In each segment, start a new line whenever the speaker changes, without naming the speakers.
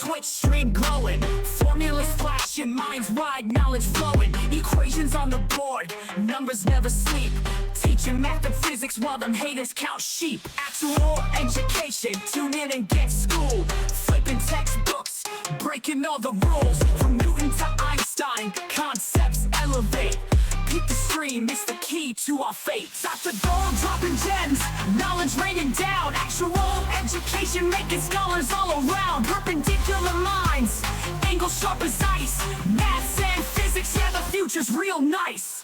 Twitch stream glowing, formulas flashing, minds wide, knowledge flowing, equations on the board, numbers never sleep, teaching math and physics while them haters count sheep. Actual education, tune in and get schooled, flipping textbooks, breaking all the rules, from Newton to Einstein, concepts elevate. Keep the stream, it's the key to our fate. Dr. Gold dropping gems, knowledge raining down, actual education making scholars all around. Perpendicular minds, angles sharp as ice, maths and physics, yeah, the future's real nice.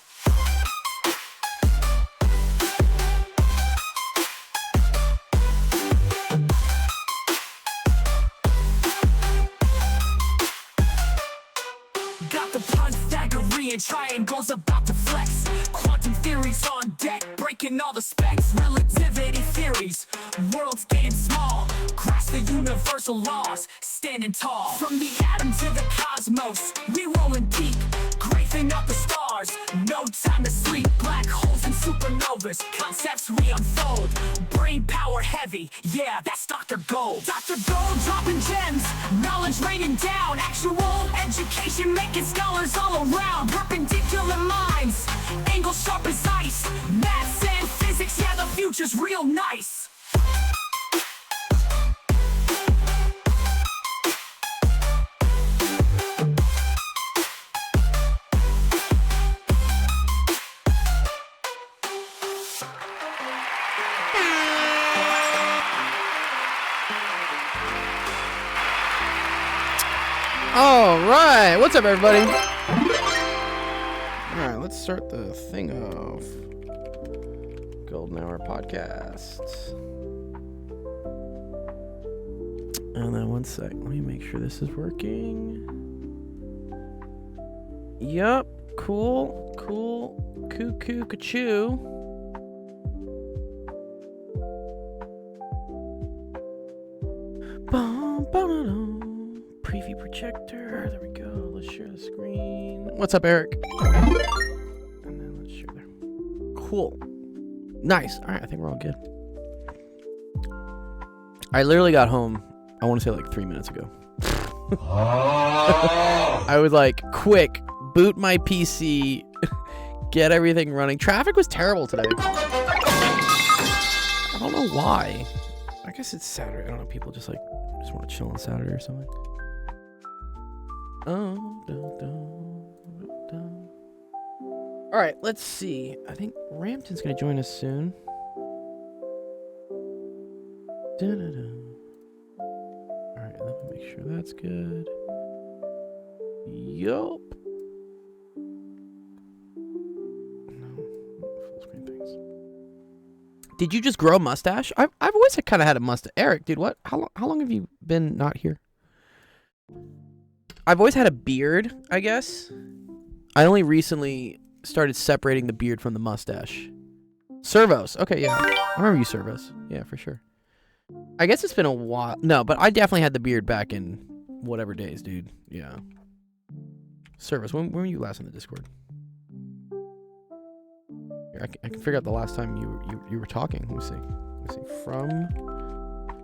Got the Pythagorean triangles about to flex, quantum theories on deck, breaking all the specs, relativity theories, worlds getting small, grasp the universal laws, standing tall. From the atom to the cosmos, we rolling deep, grazing up the stars, no time to sleep. Black holes and supernovas, concepts we unfold, brain power heavy, yeah, that's Dr. Gold. Dr. Gold dropping gems, knowledge raining down, actual education making scholars all around. Perpendicular minds, angles sharp as ice, maths and physics, yeah, the future's real nice.
All right, what's up, everybody? All right, let's start the thing off. Golden Hour Podcast. And then one sec, let me make sure this is working. Yup, cool, cuckoo, ka-choo. Preview projector. There we go. Let's share the screen. What's up, Eric? And then let's share there. Cool. Nice. All right, I think we're all good. I literally got home, I want to say like 3 minutes ago. I was like, quick, boot my PC, get everything running. Traffic was terrible today. I don't know why. I guess it's Saturday. I don't know. People just want to chill on Saturday or something. All right, let's see. I think Ramtin's gonna join us soon. All right, let me make sure that's good. Yup. No, full screen things. Did you just grow a mustache? I've always kind of had a mustache. Eric, dude, what? How long have you been not here? I've always had a beard, I guess. I only recently started separating the beard from the mustache. Servos. Okay, yeah. I remember you, Servos. Yeah, for sure. I guess it's been a while. No, but I definitely had the beard back in whatever days, dude. Yeah. Servos. When were you last on the Discord? Here, I can figure out the last time you were talking. Let me see. From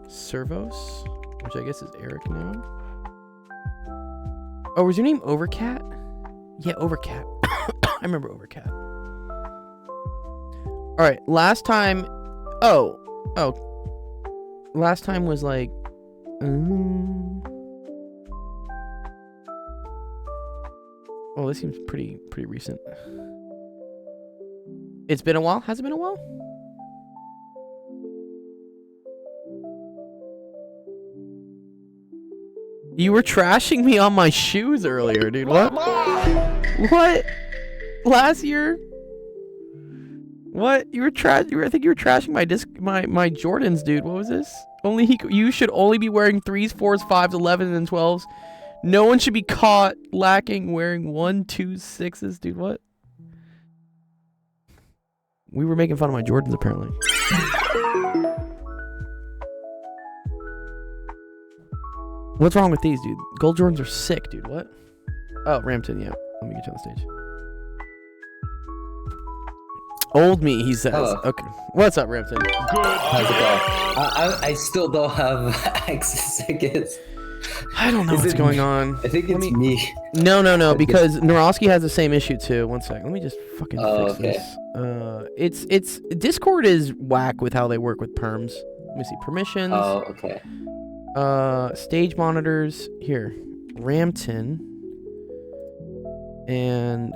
Servos, which I guess is Eric now. Oh, was your name Overcat? Yeah, Overcat. I remember Overcat. All right, last time. Oh, last time was like. Oh, this seems pretty recent. It's been a while. Has it been a while? You were trashing me on my shoes earlier, dude. What? What? Last year? What? I think you were trashing my Jordans, dude. What was this? You should only be wearing 3s, 4s, 5s, 11s, and 12s. No one should be caught lacking wearing 1, 2, 6s, dude. What? We were making fun of my Jordans, apparently. What's wrong with these, dude? Gold Jordans are sick, dude. What? Oh, Ramtin, yeah. Let me get you on the stage. Old me, he says.
Hello.
Okay. What's up, Ramtin?
How's it going? I still don't have access, I guess.
I don't know what's going on.
I think it's me.
No, because Narosky has the same issue too. One sec, let me just fucking fix this. It's Discord is whack with how they work with perms. Let me see permissions.
Oh, okay.
Stage monitors here, Ramtin, and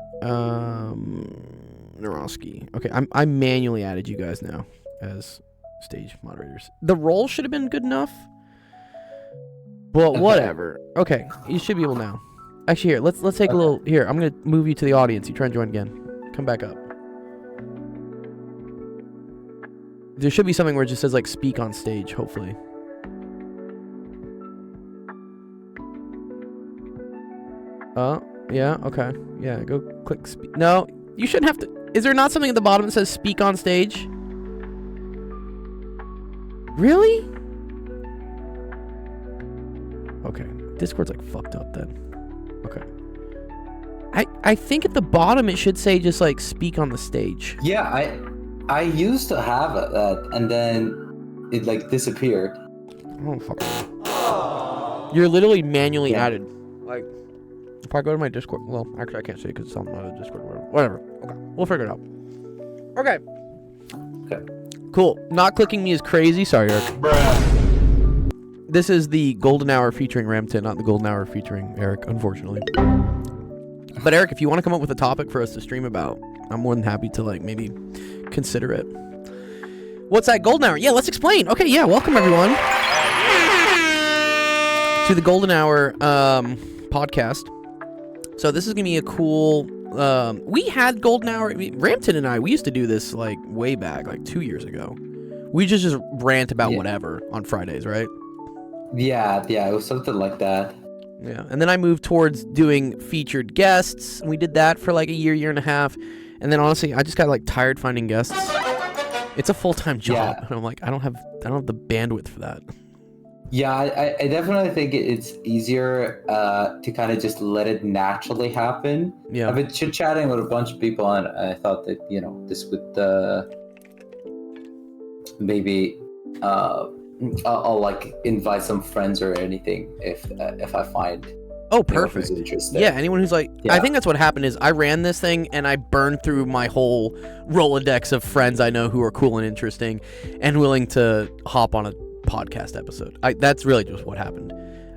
Narosky. Okay, I manually added you guys now as stage moderators. The role should have been good enough. Well, whatever. Okay, you should be able now. Actually, here, let's take a little. Here, I'm gonna move you to the audience. You try and join again. Come back up. There should be something where it just says like "speak on stage." Hopefully. Yeah. Okay. Yeah. Go click. No, you shouldn't have to. Is there not something at the bottom that says "speak on stage"? Really? Okay. Discord's like fucked up then. Okay. I think at the bottom it should say just like speak on the stage.
Yeah, I used to have that, and then it like disappeared.
Oh fuck. You're literally manually added. Like, if I go to my Discord, well, actually I can't say because it's on my Discord. Whatever. Okay, we'll figure it out. Okay. Cool. Not clicking me is crazy. Sorry, Eric.
Bruh.
This is the Golden Hour featuring Ramtin, not the Golden Hour featuring Eric, unfortunately. But Eric, if you want to come up with a topic for us to stream about, I'm more than happy to like maybe consider it. What's that Golden Hour? Yeah, let's explain. Okay, yeah, welcome everyone to the Golden Hour podcast. So this is gonna be a cool. We had Golden Hour. Ramtin and I, we used to do this like way back, like 2 years ago. We just rant about whatever on Fridays, right?
Yeah, it was something like that.
Yeah, and then I moved towards doing featured guests, and we did that for like a year and a half, and then honestly, I just got like tired finding guests. It's a full-time job, and I'm like, I don't have the bandwidth for that.
Yeah, I definitely think it's easier to kind of just let it naturally happen.
Yeah,
I've been chit-chatting with a bunch of people, and I thought that this would maybe I'll like invite some friends or anything if I find
perfect.
Who's interested.
Yeah, anyone who's like, I think that's what happened is I ran this thing and I burned through my whole Rolodex of friends I know who are cool and interesting and willing to hop on a podcast episode. That's really just what happened.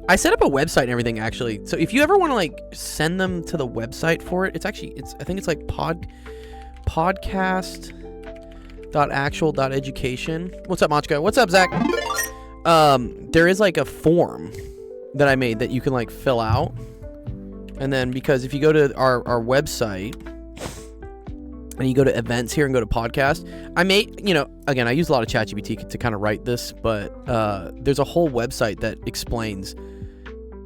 I set up a website and everything actually. So if you ever want to like send them to the website for it, I think it's like podcast.actual.education. What's up, Machka? What's up, Zach? There is like a form that I made that you can like fill out, and then because if you go to our website and you go to events here and go to podcast, I made, again, I use a lot of ChatGPT to kind of write this, but there's a whole website that explains,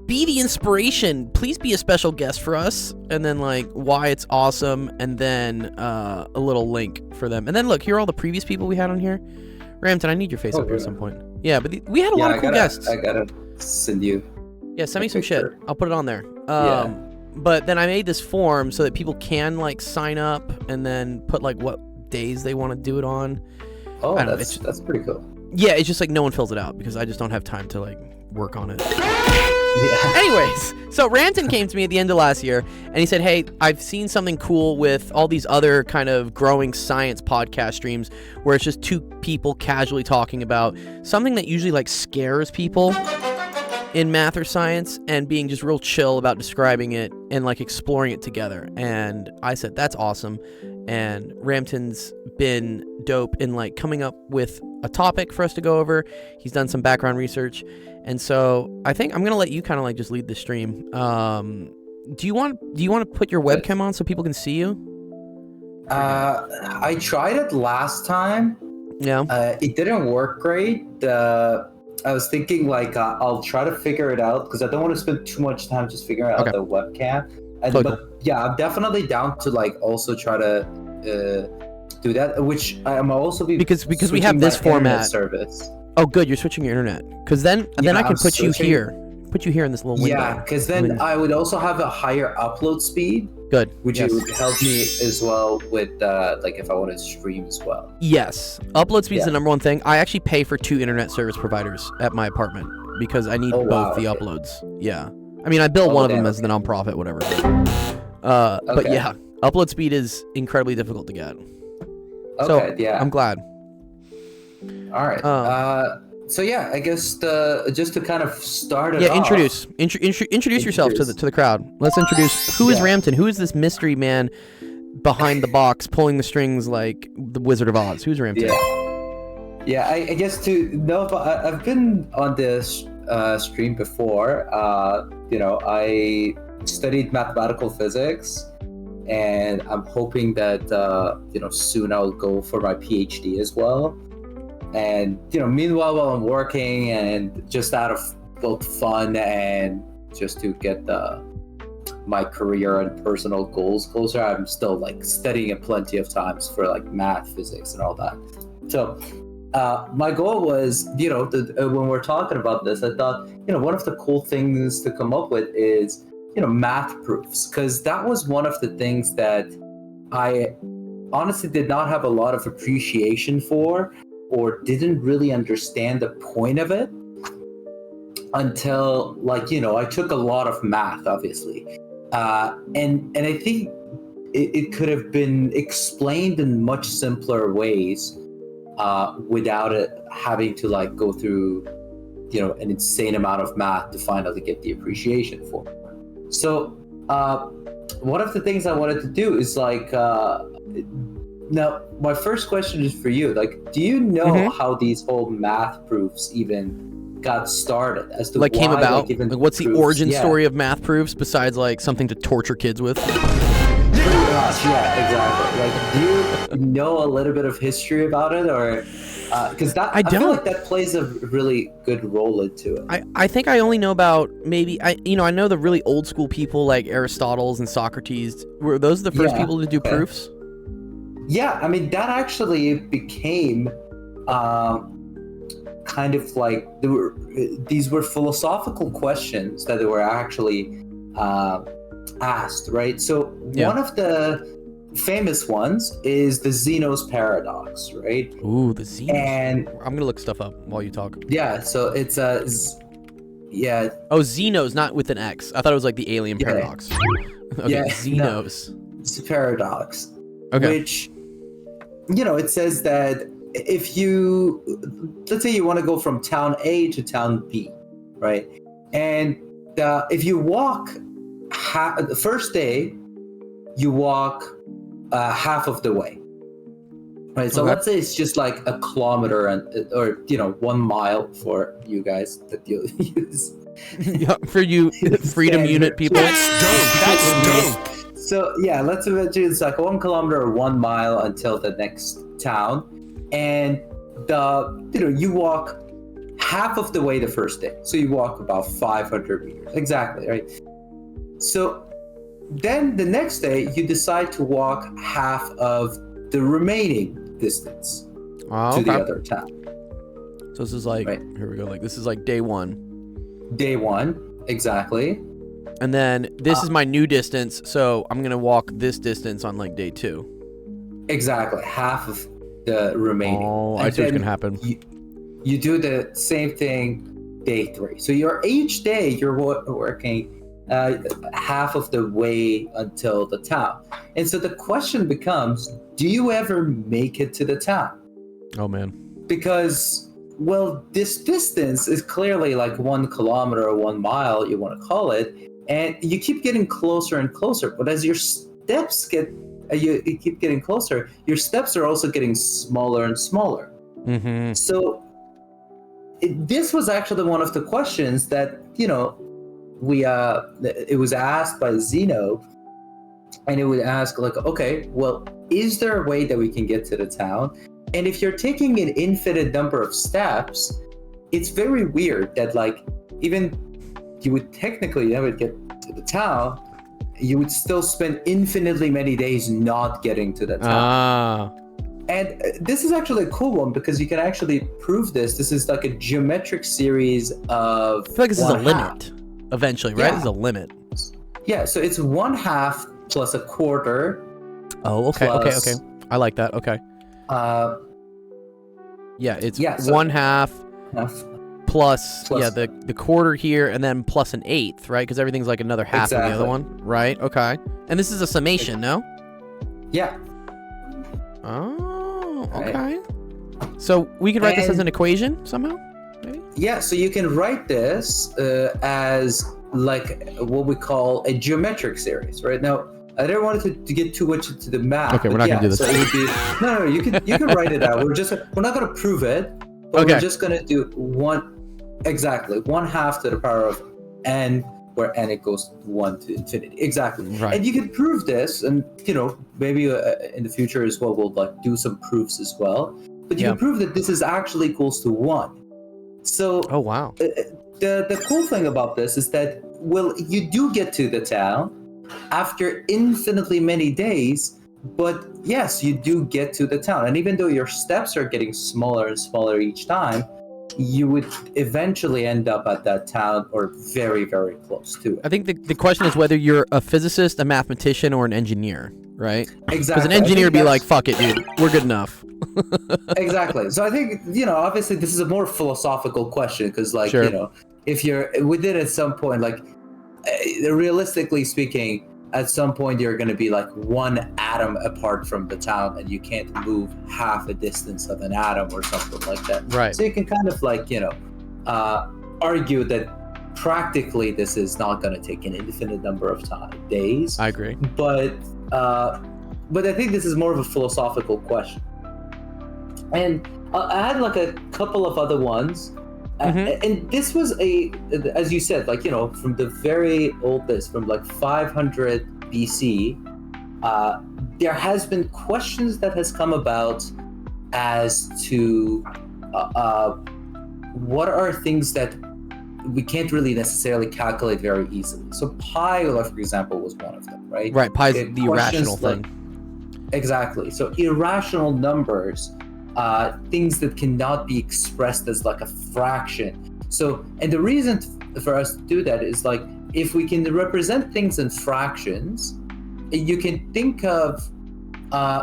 be the inspiration, please be a special guest for us, and then like why it's awesome, and then a little link for them, and then look, here are all the previous people we had on here. Ramtin, I need your face up here at some point. Yeah, but we had a lot of cool guests.
I gotta send you.
Yeah, send me some shit. I'll put it on there. But then I made this form so that people can like sign up and then put like what days they want to do it on.
Oh, that's pretty cool.
Yeah, it's just like no one fills it out because I just don't have time to like work on it.
Yeah.
Anyways, so Ramtin came to me at the end of last year and he said, hey, I've seen something cool with all these other kind of growing science podcast streams where it's just two people casually talking about something that usually like scares people in math or science and being just real chill about describing it and like exploring it together. And I said, that's awesome. And Ramtin's been dope in like coming up with a topic for us to go over. He's done some background research. And so I think I'm going to let you kind of like just lead the stream. Do you want to put your webcam on so people can see you?
I tried it last time.
Yeah.
It didn't work great. I was thinking like I'll try to figure it out because I don't want to spend too much time just figuring out the webcam. But yeah, I'm definitely down to like also try to do that, which I'm also because
we have this format
service.
Oh, good, you're switching your internet because then I can put you here in this little window.
Yeah, because then I would also have a higher upload speed.
Good.
Which would help me as well with like if I want to stream as well.
Yes, upload speed is the number one thing. I actually pay for 2 internet service providers at my apartment because I need
Oh,
both
wow,
the
okay.
uploads. Yeah. I mean, I bill one of them
damn,
as the nonprofit, whatever. But
Okay.
yeah, upload speed is incredibly difficult to get.
Okay,
So
yeah.
I'm glad.
All right. So yeah, I guess just to kind of start it
Yeah,
off.
introduce yourself to the crowd. Let's introduce who is Ramtin. Who is this mystery man behind the box, pulling the strings like the Wizard of Oz? Who's Ramtin?
Yeah. I guess to know, I've been on this stream before. I studied mathematical physics, and I'm hoping that soon I'll go for my PhD as well. And meanwhile, while I'm working and just out of both fun and just to get my career and personal goals closer, I'm still like studying it plenty of times for like math, physics, and all that. So my goal was, when we're talking about this, I thought, one of the cool things to come up with is, math proofs, because that was one of the things that I honestly did not have a lot of appreciation for, or didn't really understand the point of it until I took a lot of math, obviously. And I think it could have been explained in much simpler ways without it having to go through an insane amount of math to finally get the appreciation for it. So one of the things I wanted to do is now my first question is for you. Do you know how these whole math proofs even got started, as to
Came
why,
about? What's the origin
Yeah.
story of math proofs besides something to torture kids with?
Pretty much, yeah, exactly. Do you know a little bit of history about it, or because I feel like that plays a really good role into it.
I think I only know about maybe I know the really old school people like Aristotle's and Socrates. Were those the first people to do proofs?
Yeah, I mean that actually became kind of these were philosophical questions that were actually asked, right? So one of the famous ones is the Zeno's paradox, right?
Ooh, the Zeno's.
And
I'm gonna look stuff up while you talk.
Yeah, so it's
Oh, Zeno's, not with an X. I thought it was like the alien paradox. Okay, Zeno's.
It's a paradox.
Okay.
Which, it says that if let's say you want to go from town A to town B, right? And if you walk the first day, you walk half of the way, right? So let's say it's just like a kilometer or 1 mile for you guys that you use.
Yeah, for you freedom unit people.
That's dope. So yeah, let's imagine it's like 1 kilometer or 1 mile until the next town, and you walk half of the way the first day. So you walk about 500 meters, exactly, right? So then the next day you decide to walk half of the remaining distance to the other town.
So this is here we go. This is day one.
Day one, exactly.
And then this is my new distance, so I'm gonna walk this distance on day 2.
Exactly, half of the remaining.
Oh, I see what's gonna happen.
You do the same thing day 3. So each day you're working half of the way until the town. And so the question becomes, do you ever make it to the town?
Oh man.
Because, well, this distance is clearly 1 kilometer or 1 mile, you want to call it, and you keep getting closer and closer. But as your steps you keep getting closer, your steps are also getting smaller and smaller.
Mm-hmm.
So this was actually one of the questions that, it was asked by Zeno, and it would ask okay, well, is there a way that we can get to the town? And if you're taking an infinite number of steps, it's very weird that even you would technically never get to the town, you would still spend infinitely many days not getting to the town. And this is actually a cool one because you can actually prove this. This is like a geometric series of
I feel like this is a limit eventually, right? This is a limit.
Yeah, so it's 1/2 plus a quarter.
Oh, okay,
plus,
okay. I like that. Okay. Yeah, it's
so
1/2 plus
Plus-
yeah, the quarter here, and then plus an eighth, right? Because everything's like another half of the other
Exactly.
one, right? Okay. And this is a summation, no?
Yeah.
Oh,
Right.
okay. So we could write this as
And-
an equation somehow, maybe?
Yeah, so you can write this as like what we call a geometric series, right? Now, I didn't want it to get too much into the math.
Okay, we're
but
not gonna do this.
So it would be, no, you can write it out. We're not gonna prove it, but
Okay.
we're just gonna do one half to the power of n, where n it goes 1 to infinity. Exactly.
Right.
And you can prove this, and maybe in the future as well, we'll like do some proofs as well. But you
Yeah.
can prove that this is actually equals to 1. So
Oh wow.
the cool thing about this is that, well, you do get to the town after infinitely many days, but yes, you do get to the town. And even though your steps are getting smaller and smaller each time, you would eventually end up at that town or very, very close to it.
I think the question is whether you're a physicist, a mathematician, or an engineer, right?
Exactly.
Because an
I think
engineer would be
that's-
like, "Fuck it, dude, we're good enough."
Exactly. So I think, obviously this is a more philosophical question because, like,
Sure.
if you're within at some point, like, realistically speaking, at some point you're going to be like one atom apart from the town and you can't move half a distance of an atom or something like that.
Right.
So you can kind of like, argue that practically this is not going to take an infinite number of days.
I agree.
But I think this is more of a philosophical question. And I had like a couple of other ones, and this was as you said, like from the very oldest, from like 500 BC, there has been questions that has come about as to what are things that we can't really necessarily calculate very easily. So pi, for example, was one of them, right?
Right. Pi is
Okay,
the irrational
questions like-
thing.
Exactly. So irrational numbers, things that cannot be expressed as like a fraction. So, and the reason for us to do that is like, if we can represent things in fractions, you can think of,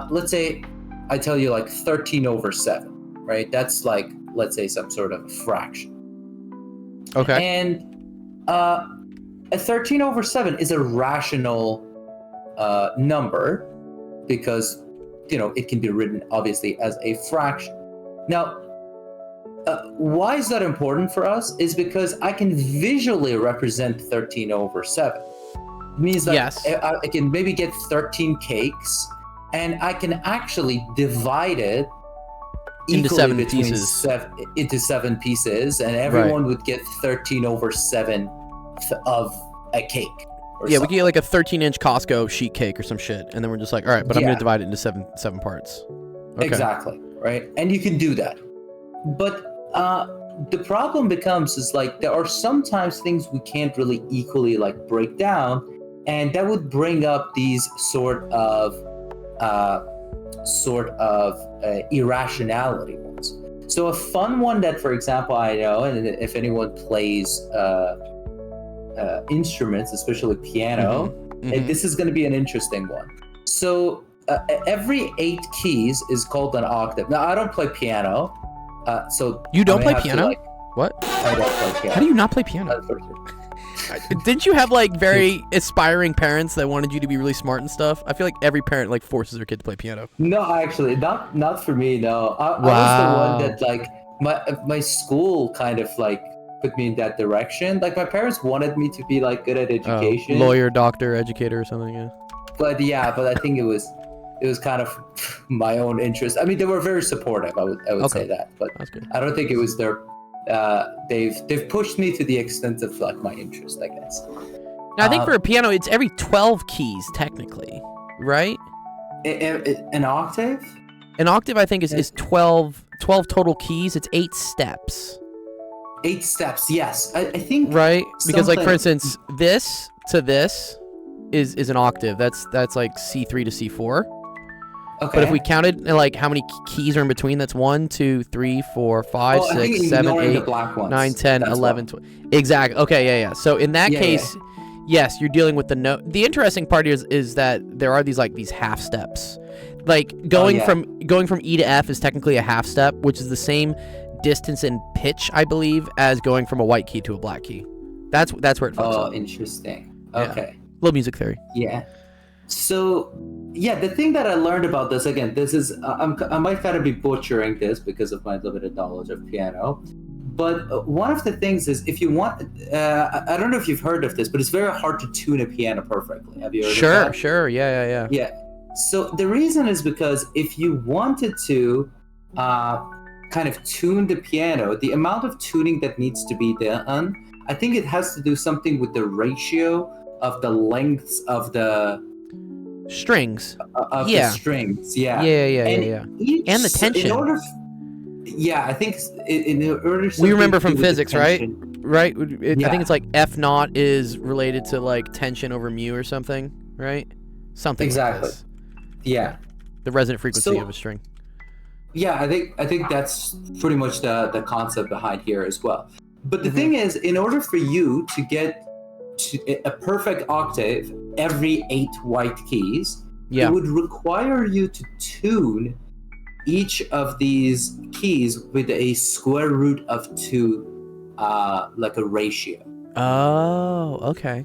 let's say, I tell you like 13 over 7, right? That's like, let's say, some sort of fraction.
Okay.
And a 13 over 7 is a rational number because, it can be written obviously as a fraction. Now, why is that important for us? Is because I can visually represent 13 over 7. It means that
Yes.
I can maybe get 13 cakes and I can actually divide it
Into
equally
7
between
pieces.
into 7 pieces, and everyone would get 13 over 7 of a cake. Or
Yeah, we
something.
get like a 13-inch Costco sheet cake or some shit, and then we're just like, all right, but I'm
Yeah.
gonna divide it into seven parts. Okay.
Exactly, right? And you can do that. But the problem becomes is like there are sometimes things we can't really equally like break down, and that would bring up these sort of irrationality ones. So a fun one that, for example, I know, and if anyone plays instruments, especially piano,
Mhm.
this is going to be an interesting one. So every 8 keys is called an octave. Now, I don't play piano, so
You don't
I may
play
have to,
piano?
like,
What?
I don't play piano.
How do you not play piano? Didn't you have like very aspiring parents that wanted you to be really smart and stuff? I feel like every parent like forces their kid to play piano.
No, actually, not for me. No, I
Wow.
was the one that like my school kind of like put me in that direction. Like my parents wanted me to be like good at education,
Lawyer, doctor, educator, or something. Yeah.
but I think it was kind of my own interest. I mean, they were very supportive. I would
Okay.
say that, but
That's good.
I don't think it was their. They've pushed me to the extent of like my interest, I guess.
Now, I think for a piano, it's every 12 keys technically, right?
An octave?
An octave, I think, is 12 total keys. It's 8 steps,
8 steps. Yes, I think.
right? Because like for
something-
instance, this to this is an octave. That's like C3 to C4.
Okay.
But if we counted like how many keys are in between, that's 1, 2, 3, 4, 5,
I think
6, 7,
ignoring the
8,
black ones.
9, 10,
That's
11,
why.
12. Exactly. Okay, yeah. So in that
Yeah,
case, yes, you're dealing with the note. The interesting part is that there are these half steps. Like going
yeah.
from E to F is technically a half step, which is the same distance and pitch, I believe, as going from a white key to a black key. That's where it fucks
Oh,
up.
interesting.
Yeah.
Okay.
Little music theory.
Yeah. So, yeah, the thing that I learned about this, again, this is, I might kind of be butchering this because of my limited knowledge of piano. But one of the things is, if you want, I don't know if you've heard of this, but it's very hard to tune a piano perfectly. Have you heard of that?
Sure. Yeah.
Yeah. So the reason is because if you wanted to kind of tune the piano, the amount of tuning that needs to be done, I think it has to do something with the ratio of the lengths of the
strings.
the strings. Yeah.
Yeah.
Each,
And the tension.
In order, I think in order.
We remember from
to do with the
physics, right?
tension-
Right? I think it's like F naught is related to like tension over mu or something, right? Something
Exactly.
like this.
Yeah.
The resonant frequency
So-
of a string.
Yeah, I think that's pretty much the concept behind here as well. But the thing is, in order for you to get to a perfect octave every 8 white keys,
Yeah.
it would require you to tune each of these keys with a square root of 2, like a ratio.
Oh, okay.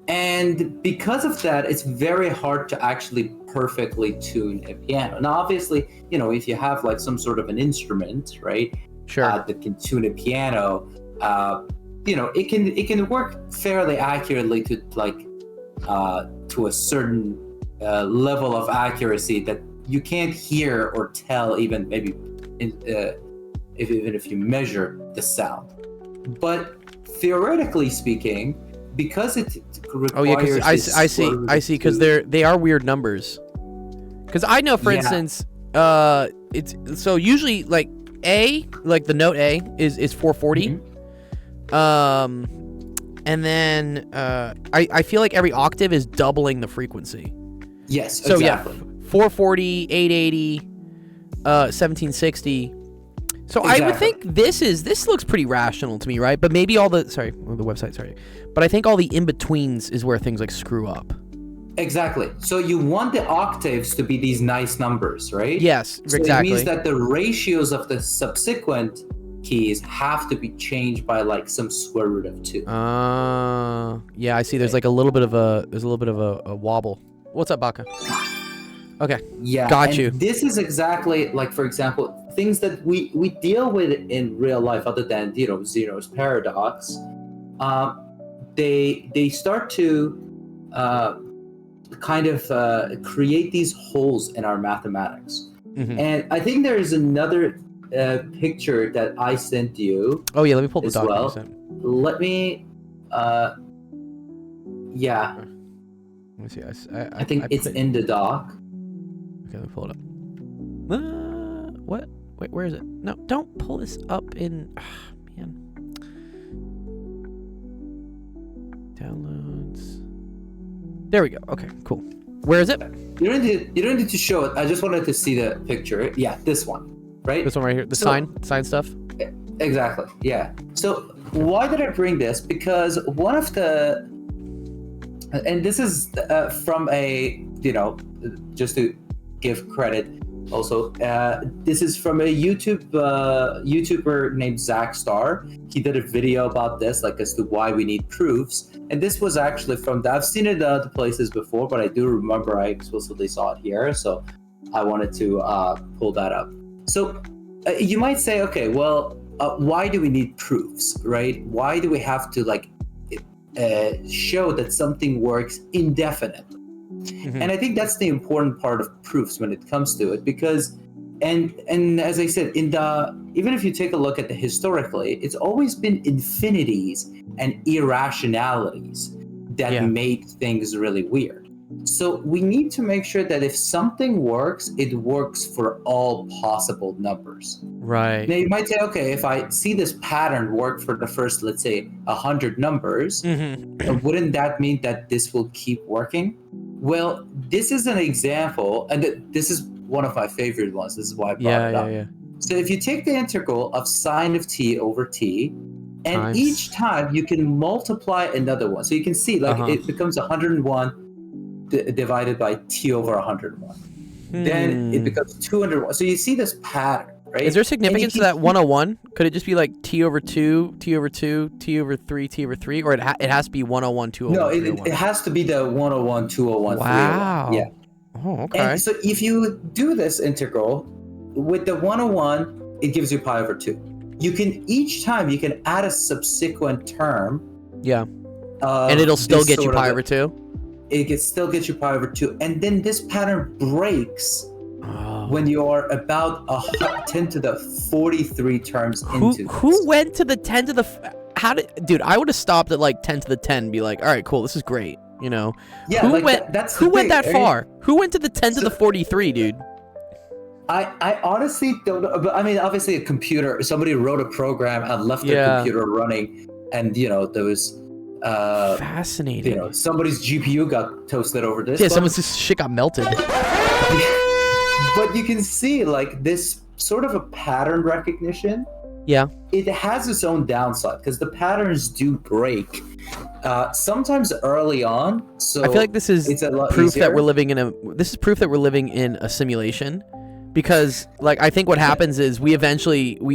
And because of that, it's very hard to actually perfectly tune a piano. Now, obviously, if you have like some sort of an instrument, right,
Sure.
that can tune a piano, it can work fairly accurately to like to a certain level of accuracy that you can't hear or tell, even maybe even if you measure the sound. But theoretically speaking, because it requires
Oh yeah, because
this
I see,
sort of
because they are weird numbers. Because I know, for
Yeah.
instance, it's so usually like A, like the note A is 440. And then I feel like every octave is doubling the frequency.
Yes,
So
exactly.
yeah, 440, 880, 1760. So I would
Exactly.
think this looks pretty rational to me, right? But maybe all the website, but I think all the in betweens is where things like screw up.
Exactly. So you want the octaves to be these nice numbers, right?
Yes,
So
exactly.
it means that the ratios of the subsequent keys have to be changed by like some square root of 2.
Yeah, I see. There's like a little bit of a wobble. What's up, Baka? Okay.
Yeah,
Got
and
you.
This is exactly like, for example, things that we deal with in real life, other than Zeno's paradox. They start to kind of create these holes in our mathematics, and I think there is another picture that I sent you.
Oh yeah, let me pull the
as
document.
well.
you sent.
Let me. Yeah,
Let me see.
I think it's
put it-
in the doc.
Okay, let me pull it up. What? Wait, where is it? No, don't pull this up in. Man. Downloads. There we go. Okay, cool. Where is it?
You don't need to show it. I just wanted to see the picture. Yeah, this one, right?
This one right here. The
So-
sign stuff.
Exactly. Yeah. So why did I bring this? Because one of the, and this is from a, just to give credit also, this is from a YouTuber named Zach Starr. He did a video about this, like as to why we need proofs. And this was actually I've seen it other places before, but I do remember I explicitly saw it here. So I wanted to pull that up. So you might say, okay, well, why do we need proofs, right? Why do we have to show that something works indefinitely? And I think that's the important part of proofs when it comes to it, because, and as I said, even if you take a look at the historically, it's always been infinities and irrationalities that make things really weird. So we need to make sure that if something works, it works for all possible numbers.
Right.
Now you might say, okay, if I see this pattern work for the first, let's say, 100 numbers, wouldn't that mean that this will keep working? Well, this is an example, and this is one of my favorite ones. This is why I brought it up.
Yeah.
So if you take the integral of sine of t over t, and
Times.
each time you can multiply another one. So you can see it becomes 101 divided by t over 101. Then it becomes 201. So you see this pattern. right?
Is there significance to that 101? Could it just be like t over 2, t over 2, t over 3, t over 3, or it has to be 101, 201?
No,
301?
it has to be the 101, 201,
Wow.
301. Yeah.
Oh, okay.
And so if you do this integral with the 101, it gives you pi over 2. You can each time you can add a subsequent term.
Yeah. And it'll still get you pi over 2?
It can still get you pi over 2. And then this pattern breaks when you are about 10 to the 43 terms into this.
Who went to the 10 to the... Dude, I would have stopped at like 10 to the 10 and be like, all right, cool, this is great. You know,
yeah,
who
like
went?
That's
who went
thing,
that far? Who went to the 10 to the 43, dude?
I honestly don't know. But I mean, obviously, a computer. Somebody wrote a program and left their computer running, and there was
fascinating.
Somebody's GPU got toasted over this.
Yeah, someone's shit got melted.
But you can see like this sort of a pattern recognition.
Yeah.
It has its own downside because the patterns do break. Sometimes early on, so
I feel like this is proof that we're living in a simulation, because like I think what happens is we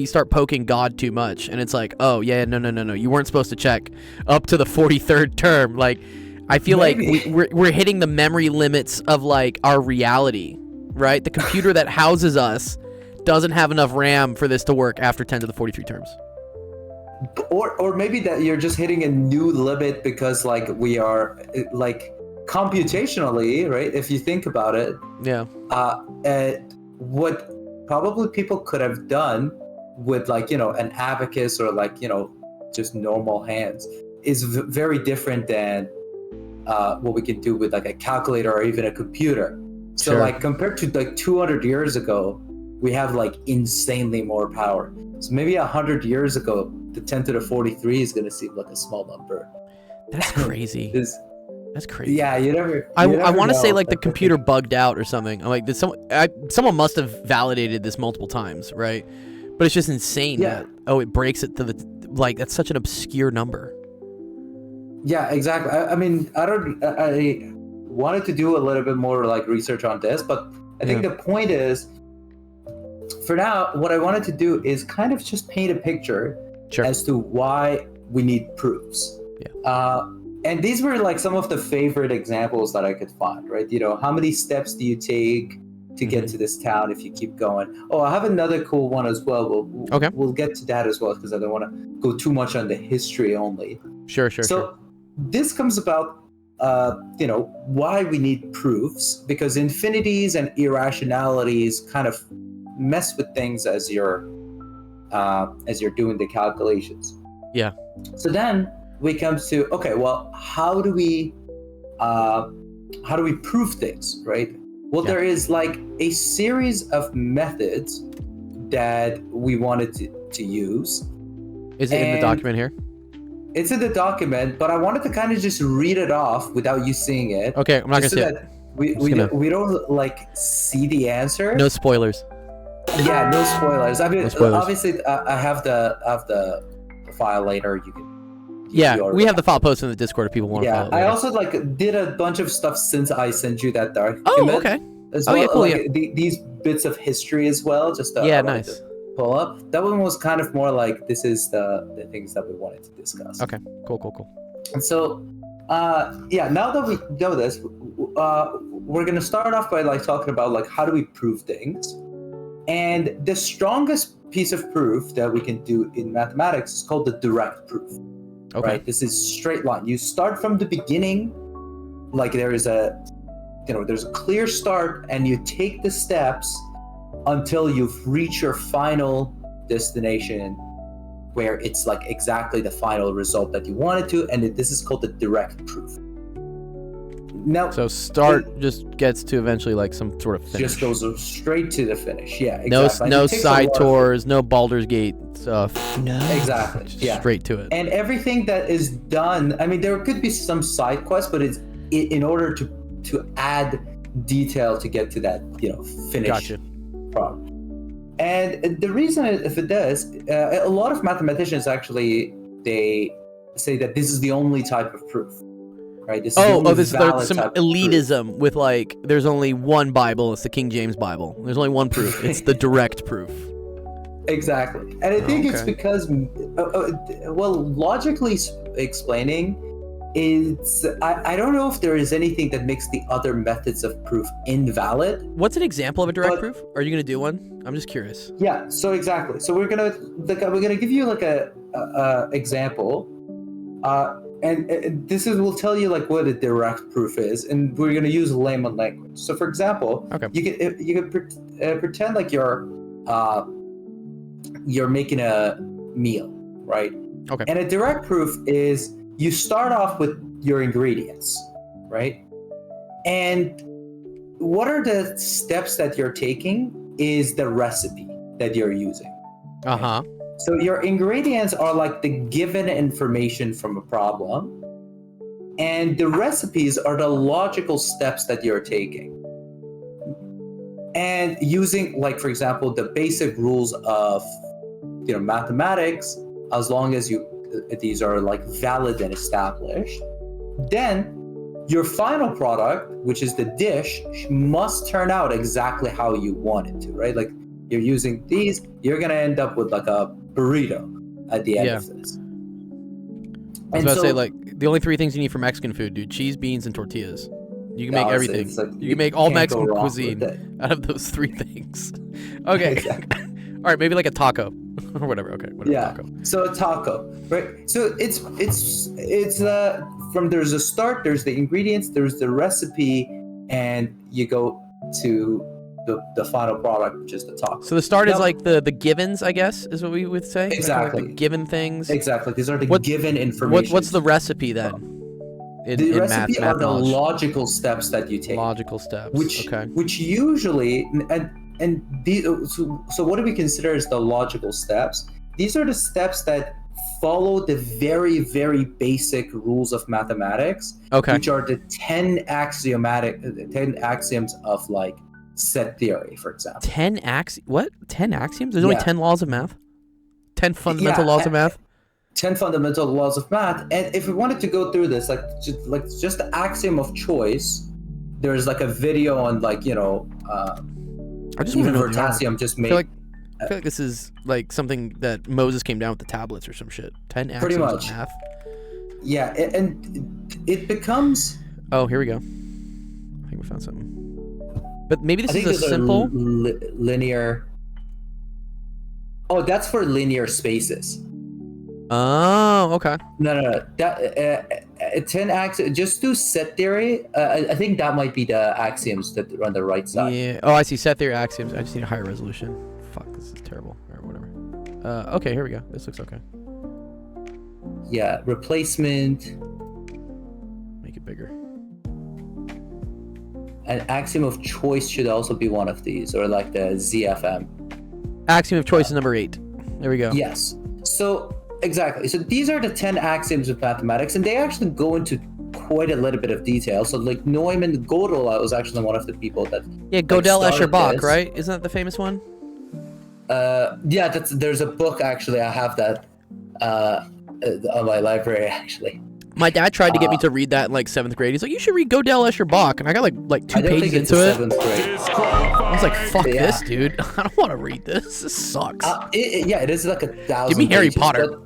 start poking God too much, and it's like, oh yeah, no, you weren't supposed to check up to the 43rd term. Like I feel like we're hitting the memory limits of like our reality, right? The computer that houses us doesn't have enough RAM for this to work after 10 to the 43 terms.
Or maybe that you're just hitting a new limit because like we are like computationally, right? If you think about it, what probably people could have done with like an abacus or like just normal hands is very different than what we can do with like a calculator or even a computer. So like compared to like 200 years ago, we have like insanely more power. So maybe 100 years ago, the 10 to the 43 is going to seem like a small number.
That's crazy. That's crazy.
Yeah, you never.
I want to say like the computer bugged out or something. I'm like, someone must have validated this multiple times, right? But it's just insane that it breaks it to the like that's such an obscure number.
Yeah, exactly. I mean, I wanted to do a little bit more like research on this, but I think the point is, for now, what I wanted to do is kind of just paint a picture as to why we need proofs. Yeah. And these were like some of the favorite examples that I could find, right? How many steps do you take to get to this town if you keep going? Oh, I have another cool one as well. We'll get to that as well because I don't want to go too much on the history only.
Sure.
So this comes about, why we need proofs, because infinities and irrationalities kind of mess with things as you're doing the calculations. Yeah. So then we come to, okay, well, how do we prove things, right? Well, there is like a series of methods that we wanted to use.
Is it in the document here?
It's in the document, but I wanted to kind of just read it off without you seeing it.
Okay, I'm not gonna see it.
We don't like see the answer.
No spoilers.
Yeah, no spoilers. I mean, obviously, I have the file later. You can.
We have the file posted in the Discord if people want to follow it later.
I also like did a bunch of stuff since I sent you that document.
Oh, okay.
As well,
cool.
Like, these bits of history as well. Just
nice.
Pull up. That one was kind of more like this is the things that we wanted to discuss.
Okay. Cool.
And so, now that we know this, we're gonna start off by like talking about like how do we prove things, and the strongest piece of proof that we can do in mathematics is called the direct proof. Okay. Right? This is straight line. You start from the beginning, like there's a clear start, and you take the steps until you've reached your final destination, where it's like exactly the final result that you wanted to, and this is called the direct proof. Now,
so start just gets to eventually like some sort of finish.
Just goes straight to the finish. Yeah, exactly.
No side tours, no Baldur's Gate stuff.
No. Exactly. Yeah.
Straight to it.
And everything that is done, I mean, there could be some side quests, but it's in order to add detail to get to that, finish.
Gotcha.
Problem. And the reason if it does, a lot of mathematicians actually, they say that this is the only type of proof. Right? There's some
elitism with like there's only one Bible, it's the King James Bible. There's only one proof. It's the direct proof.
Exactly. And I think it's
okay.
because, logically explaining, I don't know if there is anything that makes the other methods of proof invalid.
What's an example of a direct
But-
proof? Are you gonna do one? I'm just curious.
Yeah. So exactly. So we're gonna give you like a example, and this will tell you like what a direct proof is, and we're gonna use layman language. So for example,
Okay.
you can pretend like you're making a meal, right?
Okay.
And a direct proof is you start off with your ingredients, right? And what are the steps that you're taking is the recipe that you're using.
Uh-huh.
So your ingredients are like the given information from a problem, and the recipes are the logical steps that you're taking. And using, like, for example, the basic rules of mathematics, as long as these are like valid and established, then your final product, which is the dish, must turn out exactly how you want it to, right? Like you're using these, you're gonna end up with like a burrito at the end of this.
I was about to say, like, the only three things you need for Mexican food, dude: cheese, beans, and tortillas. You can make everything.
It's like,
you can make all
can't go
Mexican
wrong
cuisine
with it.
out of those three things. Okay.
Exactly.
All right, maybe like a taco or whatever. Okay, whatever.
Yeah.
Taco.
So a taco, right? So it's from there's a start, there's the ingredients, there's the recipe, and you go to the final product, which is the taco.
So the start is
Now-
like the givens, I guess, is what we would say.
Exactly.
Like the given things.
Exactly. These are the
What-
given information.
What's the recipe then?
The recipe are
math
the
knowledge.
logical steps that you take.
Logical steps.
Which
okay.
which usually and these, so what do we consider as the logical steps? These are the steps that follow the very, very basic rules of mathematics,
Okay.
which are the 10 axioms of like set theory, for example.
10 what? 10 axioms? There's only
Yeah.
10 laws of math? 10 fundamental laws of math?
10 fundamental laws of math. And if we wanted to go through this, just the axiom of choice, there's like a video on like,
I just want to
even
know what they are.
potassium just
I
made.
feel like this is like something that Moses came down with the tablets or some shit. 10 axioms
Pretty
of
much.
math.
Yeah, and it becomes.
Oh, here we go. I think we found something. But maybe
I
this
think
is a
those are
simple.
linear. Oh, that's for linear spaces.
Oh, okay.
No. That 10 axioms. Just do set theory. I think that might be the axioms that are on the right side.
Yeah. Oh, I see. Set theory axioms. I just need a higher resolution. Fuck, this is terrible. Or whatever. Okay, here we go. This looks okay.
Yeah, replacement.
Make it bigger.
An axiom of choice should also be one of these, or like the ZFM.
Axiom of choice is number 8. There we go.
Yes. So exactly. So these are the 10 axioms of mathematics, and they actually go into quite a little bit of detail. So like Neumann Gödel was actually one of the people that.
Yeah, Gödel,
started
Escher, Bach,
this.
right? Isn't that the famous one?
Yeah, there's a book actually. I have that on my library actually.
My dad tried to get me to read that in like 7th grade. He's like, you should read Gödel, Escher, Bach. And I got like 2
I don't
pages
think it's
into
a
it.
7th grade.
I was like, fuck
Yeah.
this, dude. I don't want to read this. This sucks.
Yeah, it is like 1,000.
Give me Harry
pages,
Potter.
but-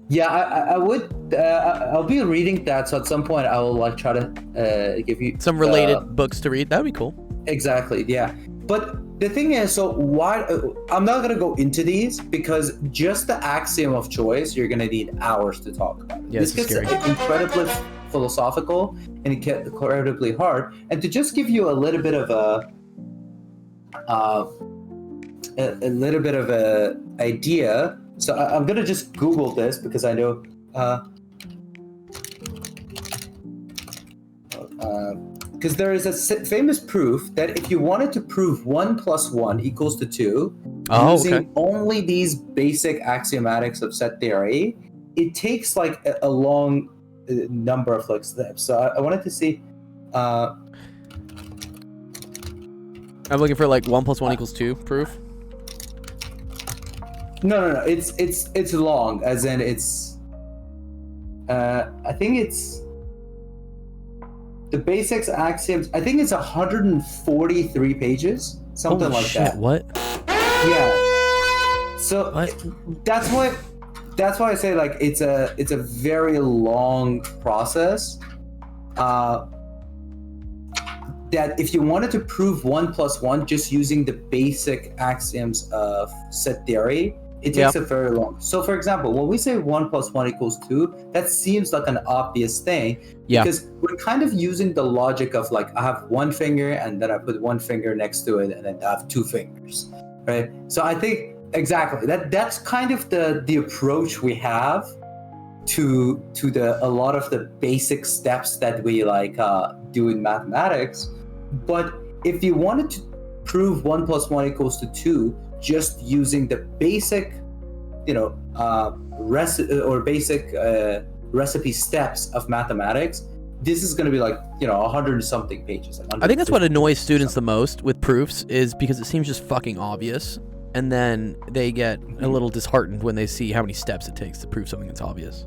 yeah, I would. I'll be reading that. So at some point, I will like try to give you
Some related books to read. That would be cool.
Exactly. Yeah. But the thing is, so why? I'm not gonna go into these because just the axiom of choice, you're gonna need hours to talk about.
Yeah,
this
this is
gets
scary.
incredibly philosophical and it gets incredibly hard. And to just give you a little bit of a little bit of a idea. So I'm gonna just Google this because I know. Because there is a famous proof that if you wanted to prove 1 + 1 = 2, using
okay.
only these basic axiomatics of set theory, it takes like a long number of like steps. So I wanted to see.
I'm looking for like 1 + 1 = 2 proof.
No. It's long, as in it's. I think it's. The basics axioms. I think it's 143 pages, something
Holy
like
shit,
that.
what?
Yeah. So
What?
that's why I say like it's a very long process. That if you wanted to prove 1 + 1 just using the basic axioms of set theory, it takes a very long. So for example, when we say 1 + 1 = 2, that seems like an obvious thing because we're kind of using the logic of like I have one finger and then I put one finger next to it and then I have two fingers, right? So I think exactly that's kind of the approach we have to a lot of the basic steps that we like do in mathematics. But if you wanted to prove 1 + 1 = 2 just using the basic, recipe steps of mathematics, this is going to be like 100 something pages.
I think that's what annoys students the most with proofs is because it seems just fucking obvious, and then they get a little disheartened when they see how many steps it takes to prove something that's obvious.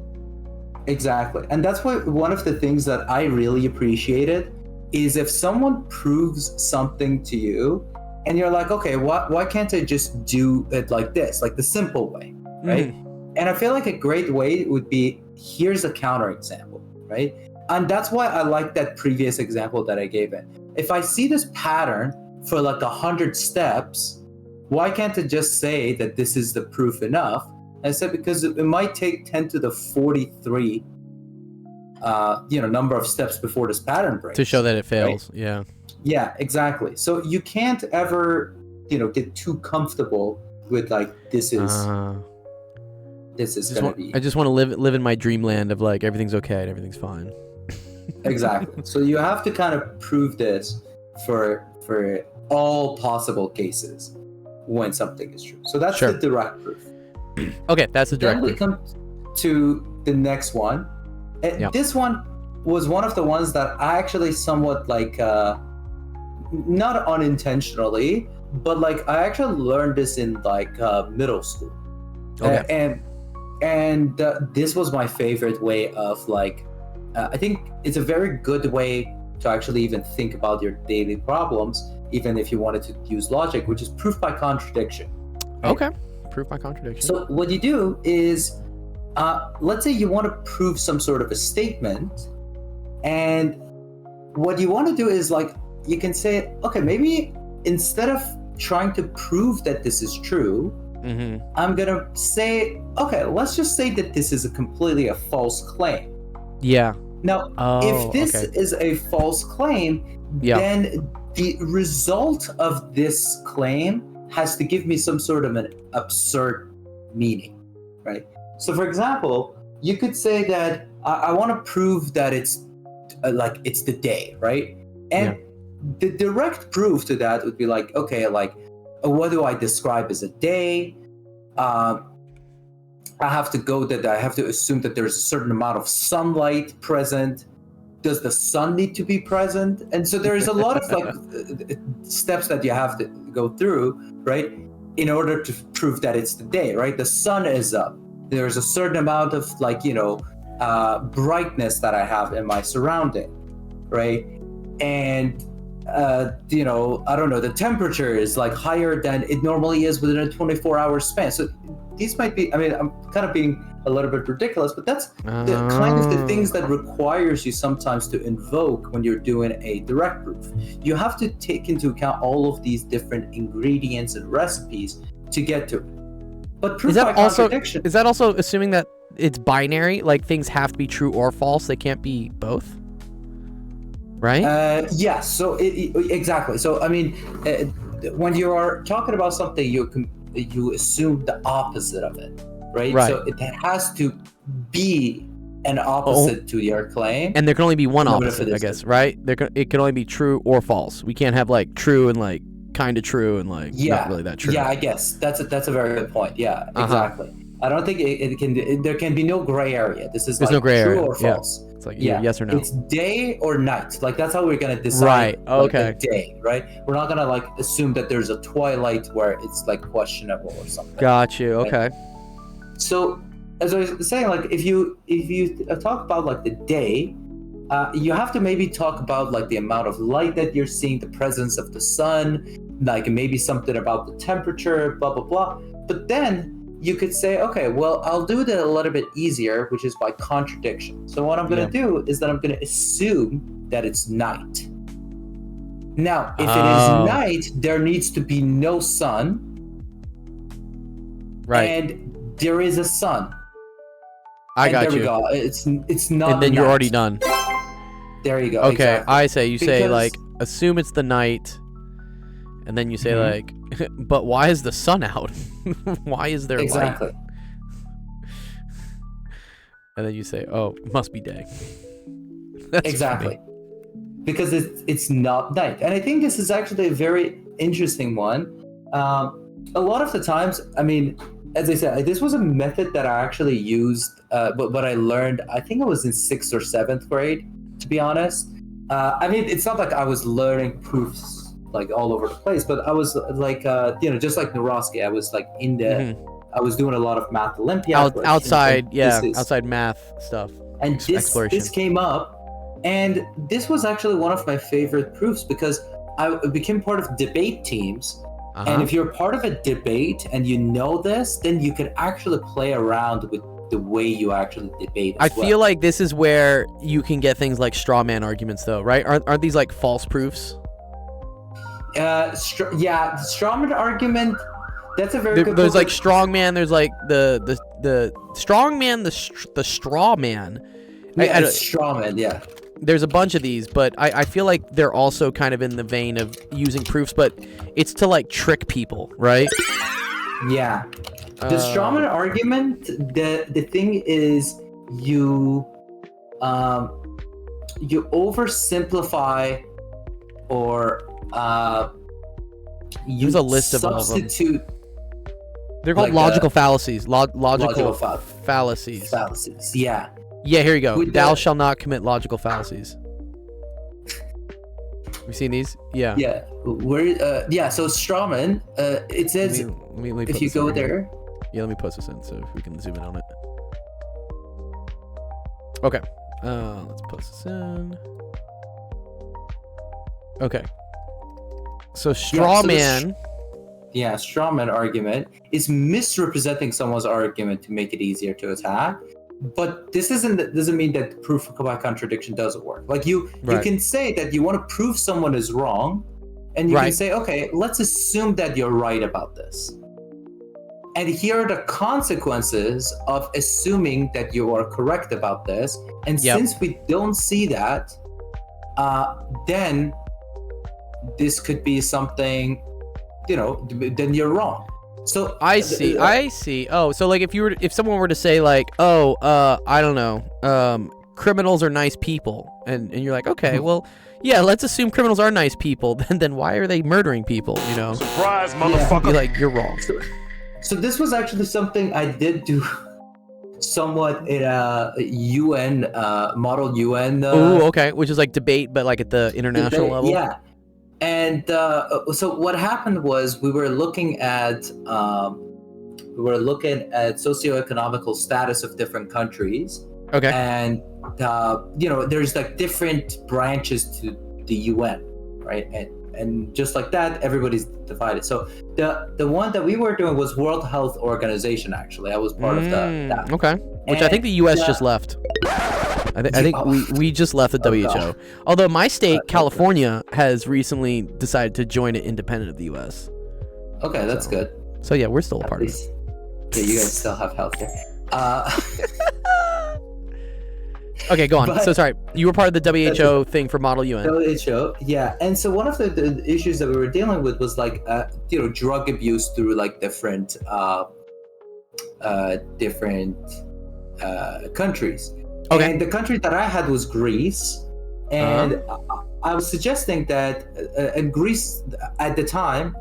Exactly. And that's why one of the things that I really appreciated is if someone proves something to you and you're like, okay, why can't I just do it like this, like the simple way, right? And I feel like a great way would be, here's a counterexample, right? And that's why I like that previous example that I gave it. If I see this pattern for like 100 steps, why can't I just say that this is the proof enough? I said because it might take 10 to the 43 number of steps before this pattern breaks.
To show that it fails,
right? Yeah, exactly. So you can't ever, get too comfortable with like this is gonna be.
I just want to live in my dreamland of like everything's okay and everything's fine.
Exactly. So you have to kind of prove this for all possible cases when something is true. So that's the direct proof.
Okay, that's the direct
proof. Then we come to the next one. This one was one of the ones that I actually somewhat like, not unintentionally, but like I actually learned this in like middle school.
Okay.
And this was my favorite way of like, I think it's a very good way to actually even think about your daily problems, even if you wanted to use logic, which is proof by contradiction. Right?
Okay. Proof by contradiction.
So what you do is, let's say you want to prove some sort of a statement, and what you want to do is like, you can say, okay, maybe instead of trying to prove that this is true, I'm going to say, okay, let's just say that this is completely a false claim.
Yeah.
Now, if this is a false claim, then the result of this claim has to give me some sort of an absurd meaning, right? So for example, you could say that I want to prove that it's it's the day, right? And the direct proof to that would be like, okay, like what do I describe as a day? I have to assume that there's a certain amount of sunlight present. Does the sun need to be present? And so there's a lot of like steps that you have to go through, right? In order to prove that it's the day, right? The sun is up. There's a certain amount of like, brightness that I have in my surrounding, right? And, I don't know, the temperature is like higher than it normally is within a 24-hour span. So these might be, I'm kind of being a little bit ridiculous, but that's the kind of the things that requires you sometimes to invoke when you're doing a direct proof. You have to take into account all of these different ingredients and recipes to get to it. But proof by contradiction...
Is that also assuming that it's binary, like things have to be true or false, they can't be both? Right?
Yes, so exactly. So, when you are talking about something, you assume the opposite of it, right? So it has to be an opposite to your claim.
And there can only be one opposite, I guess, right? It can only be true or false. We can't have like true and like kind of true and like not really that true.
Yeah, I guess that's a very good point. Yeah, exactly. I don't think there can be no gray area. This is
There's
like
no gray
true
area.
or false.
It's like yes or no.
It's day or night. Like that's how we're gonna decide.
Right. Okay.
Like, the day, right? We're not gonna like assume that there's a twilight where it's like questionable or something.
Got you. Okay.
Right? So as I was saying, like if you talk about like the day, you have to maybe talk about like the amount of light that you're seeing, the presence of the sun, like maybe something about the temperature, blah blah blah. But then you could say, okay, well, I'll do it a little bit easier, which is by contradiction. So what I'm going to do is that I'm going to assume that it's night. Now, if it is night, there needs to be no sun.
Right.
And there is a sun.
I got
there
you.
We go. It's not.
And then you're already done.
There you go.
Okay,
exactly.
I say say
Because-
like assume it's the night, and then you say like, but why is the sun out? Why is there
Exactly.
light? And then you say, oh, it must be day. That's
Exactly.
funny.
Because it's not night. And I think this is actually a very interesting one. A lot of the times, I mean, as I said, this was a method that I actually used, but I learned, I think it was in 6th or 7th grade, to be honest. I mean, it's not like I was learning proofs like all over the place, but I was like, just like Naroski, I was like in the, I was doing a lot of math Olympiad.
Outside, outside math stuff.
And
exploration.
this came up, and this was actually one of my favorite proofs because I became part of debate teams. And if you're part of a debate and you know this, then you can actually play around with the way you actually debate.
I feel like this is where you can get things like straw man arguments, though, right? Aren't these like false proofs?
Straw man argument. That's a very good.
There's like strong man. There's like the strong man, the straw man.
Yeah, straw man. Yeah.
There's a bunch of these, but I feel like they're also kind of in the vein of using proofs, but it's to like trick people, right?
Yeah. The strawman argument, the thing is you oversimplify or you
There's a list of
substitute.
All of them. They're called
like
logical fallacies. Logical
fallacies. Yeah.
Yeah, here you go.
With
Thou
the-
shall not commit logical fallacies. You seen these? Yeah.
Yeah. So strawman, it says
Let me put
if you
this in
go
here.
there.
Yeah, let me post this in so we can zoom in on it. Okay. Let's post this in. Okay. So straw man.
Strawman argument is misrepresenting someone's argument to make it easier to attack. But this doesn't mean that proof by contradiction doesn't work. Like you can say that you want to prove someone is wrong, and you can say, okay, let's assume that you're right about this. And here are the consequences of assuming that you are correct about this. And since we don't see that, then this could be something, then you're wrong. So
I see. Oh, so like if someone were to say like, I don't know, criminals are nice people, and you're like, okay, well, yeah, let's assume criminals are nice people. Then why are they murdering people?
Surprise, motherfucker!
Be like, you're wrong.
So this was actually something I did do somewhat in a UN model UN.
Ooh, okay, which is like debate, but like at the international level.
Yeah. And so what happened was we were looking at socioeconomical status of different countries.
Okay.
And there's like different branches to the UN, right? And just like that, everybody's divided. So the one that we were doing was World Health Organization. Actually, I was part of that.
Okay. Which I think the U.S. just left. I think we just left the WHO.
God.
Although my state, California, has recently decided to join it independent of the U.S.
Okay, that's good.
So yeah, we're still a part of it.
Yeah, you guys still have healthcare.
Okay, go on.
But-
So sorry, you were part of the WHO thing for Model UN.
WHO, yeah. And so one of the issues that we were dealing with was like, drug abuse through like different countries.
Okay.
And the country that I had was Greece. And I was suggesting that and Greece at the time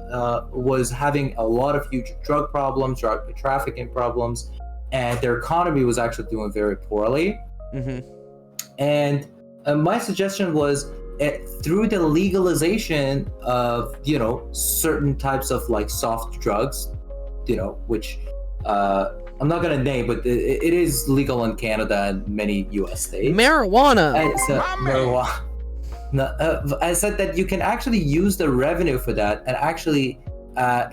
was having a lot of huge drug problems, drug trafficking problems, and their economy was actually doing very poorly.
Mm-hmm.
And my suggestion was through the legalization of certain types of like soft drugs, which I'm not gonna name, but it is legal in Canada and many U.S. states.
Marijuana.
And so, marijuana. I said that you can actually use the revenue for that and actually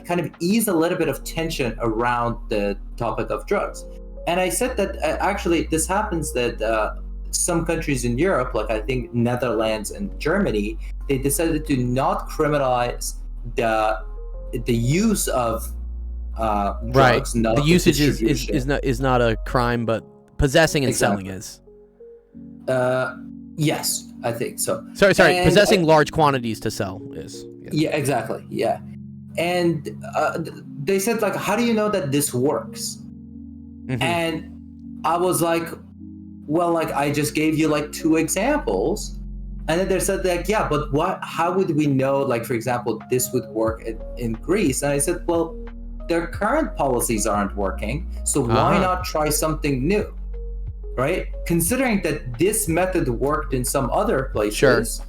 kind of ease a little bit of tension around the topic of drugs. And I said that actually this happens that some countries in Europe, like I think Netherlands and Germany, they decided to not criminalize the use of drugs. Not
the usage
distribution.
is not a crime, but possessing and selling is.
Yes, I think so.
Sorry.
And
Possessing large quantities to sell is.
Yeah, exactly. Yeah, and they said like, how do you know that this works?
Mhm.
And I was like, well, like I just gave you like 2 examples, and then they said like, yeah, but what? How would we know? Like, for example, this would work in Greece? And I said, well, their current policies aren't working, so why not try something new? Right? Considering that this method worked in some other places,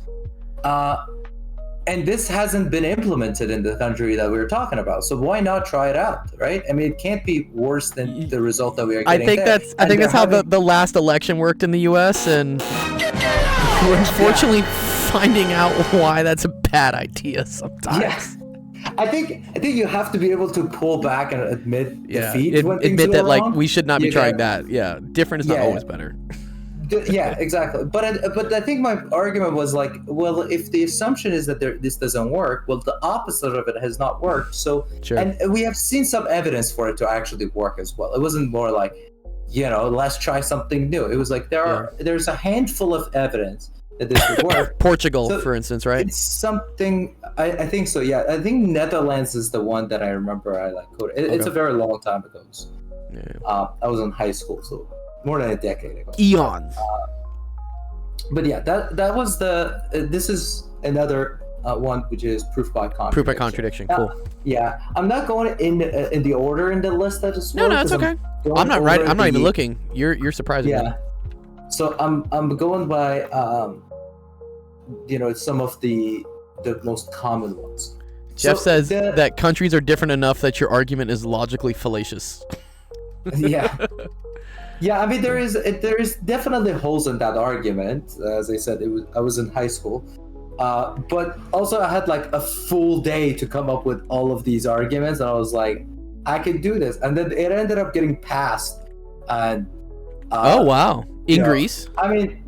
and this hasn't been implemented in the country that we were talking about. So why not try it out, right? I mean, it can't be worse than the result that we are getting.
I think that's how the last election worked in the U.S. and we're unfortunately finding out why that's a bad idea sometimes.
Yeah. I think you have to be able to pull back and admit defeat.
Admit that like we should not be trying that. Yeah, different is not always better.
Yeah, exactly. But I think my argument was like, well, if the assumption is that this doesn't work, well, the opposite of it has not worked. So, and we have seen some evidence for it to actually work as well. It wasn't more like, let's try something new. It was like there's a handful of evidence that this would work.
Portugal, for instance, right?
It's something. I think so. Yeah, I think Netherlands is the one that I remember. I like quoted. It's a very long time ago. So, I was in high school, so more than a decade ago.
Eons.
But yeah, that was this is another one, which is proof by contradiction.
Proof by contradiction. Cool.
Yeah, I'm not going in the order in the list that is.
No, it's okay. I'm not right. I'm not even looking. You're surprising me.
So I'm going by some of the most common ones.
Jeff says that countries are different enough that your argument is logically fallacious.
Yeah, I mean there is definitely holes in that argument. As I said, I was in high school, but also I had like a full day to come up with all of these arguments, and I was like, I can do this, and then it ended up getting passed. And
oh wow, in Greece?
I mean,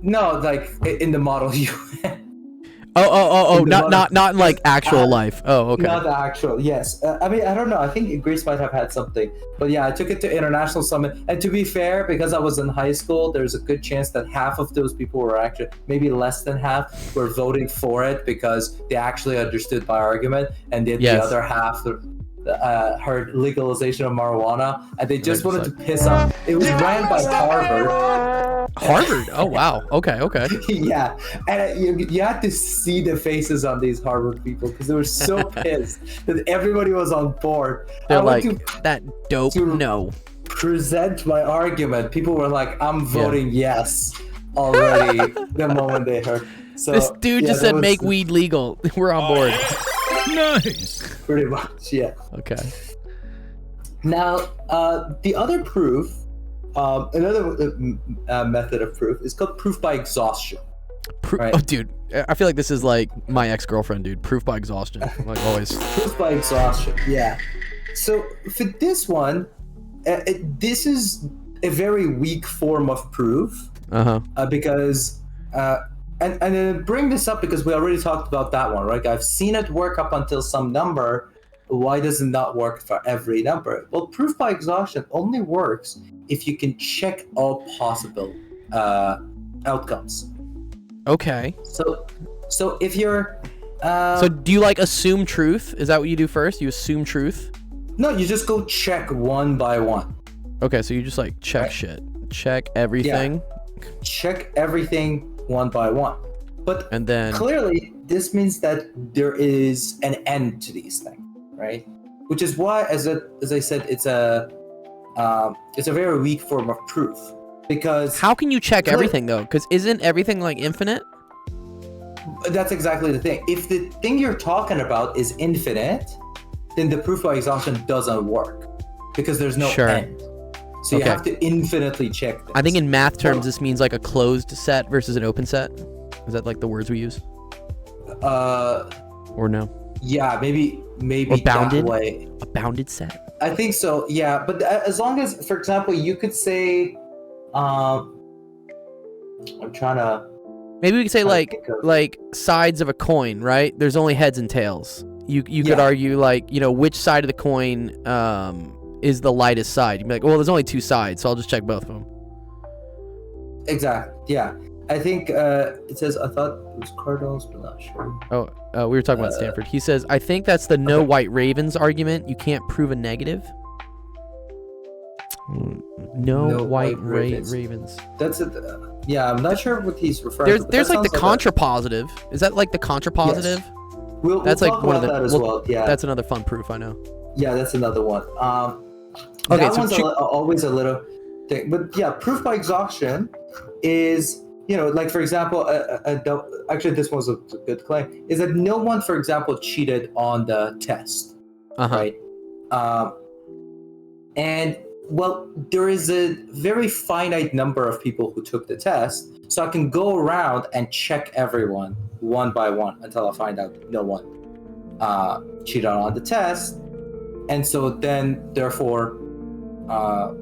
no, like in the Model UN.
Oh, not in like actual life. Oh, okay.
Not the actual, yes. I mean, I don't know. I think Greece might have had something. But yeah, I took it to International Summit. And to be fair, because I was in high school, there's a good chance that half of those people were actually, maybe less than half, were voting for it because they actually understood my argument. And then the other half heard legalization of marijuana. And they just wanted to piss off. It was ran by
Harvard? Oh, wow. Okay.
Yeah. And you had to see the faces on these Harvard people because they were so pissed that everybody was on board.
They're like, that dope, no.
Present my argument. People were like, I'm voting yes already the moment they heard. So,
this dude just said make weed legal. We're on board.
Nice.
Pretty much, yeah.
Okay.
Now, the other proof, another method of proof is called proof by exhaustion. Right?
Oh, dude, I feel like this is like my ex-girlfriend, dude. Proof by exhaustion, like always.
Proof by exhaustion, yeah. So for this one, this is a very weak form of proof. Because, and then bring this up because we already talked about that one, right? I've seen it work up until some number. Why does it not work for every number? Well, proof by exhaustion only works if you can check all possible outcomes.
Okay.
So if you're...
so do you like assume truth? Is that what you do first? You assume truth?
No, you just go check one by one.
Okay, so you just like check shit. Check everything.
Yeah. Check everything one by one. But
and then
clearly this means that there is an end to these things, right? Which is why, as I said, it's a very weak form of proof. Because
how can you check everything though? Because isn't everything like infinite?
That's exactly the thing. If the thing you're talking about is infinite, then the proof by exhaustion doesn't work because there's no end. So you have to infinitely check this.
I think in math terms, this means like a closed set versus an open set. Is that like the words we use?
Or
no?
Yeah, maybe
Or bounded?
that way.
A bounded set.
I think so. Yeah, but as long as, for example, you could say, I'm trying to.
Maybe we could say
trying to
like
think of-
like sides of a coin, right? There's only heads and tails. You could
Yeah.
argue like, you know, which side of the coin is the lightest side. You'd be like, well, there's only two sides, so I'll just check both of them.
Exactly. Yeah, I think it says I thought it was Cardinals, but not sure.
Oh, we were talking about Stanford. He says, I think that's the no white ravens argument. You can't prove a negative. No white ravens.
That's it. Yeah, I'm not sure what he's referring to. but
There's
that
like the
sounds
contrapositive. Is that like the contrapositive?
We'll
That's
talk
like one of
about
the.
that as well. Yeah,
That's another fun proof, I know.
yeah, that's another one.
Okay,
that
so
one's always a little thing, but yeah, proof by exhaustion is, you know, like for example, actually this was a good claim, is that no one, for example, cheated on the test, right? And well, there is a very finite number of people who took the test, so I can go around and check everyone one by one until I find out no one cheated on the test, and so then therefore I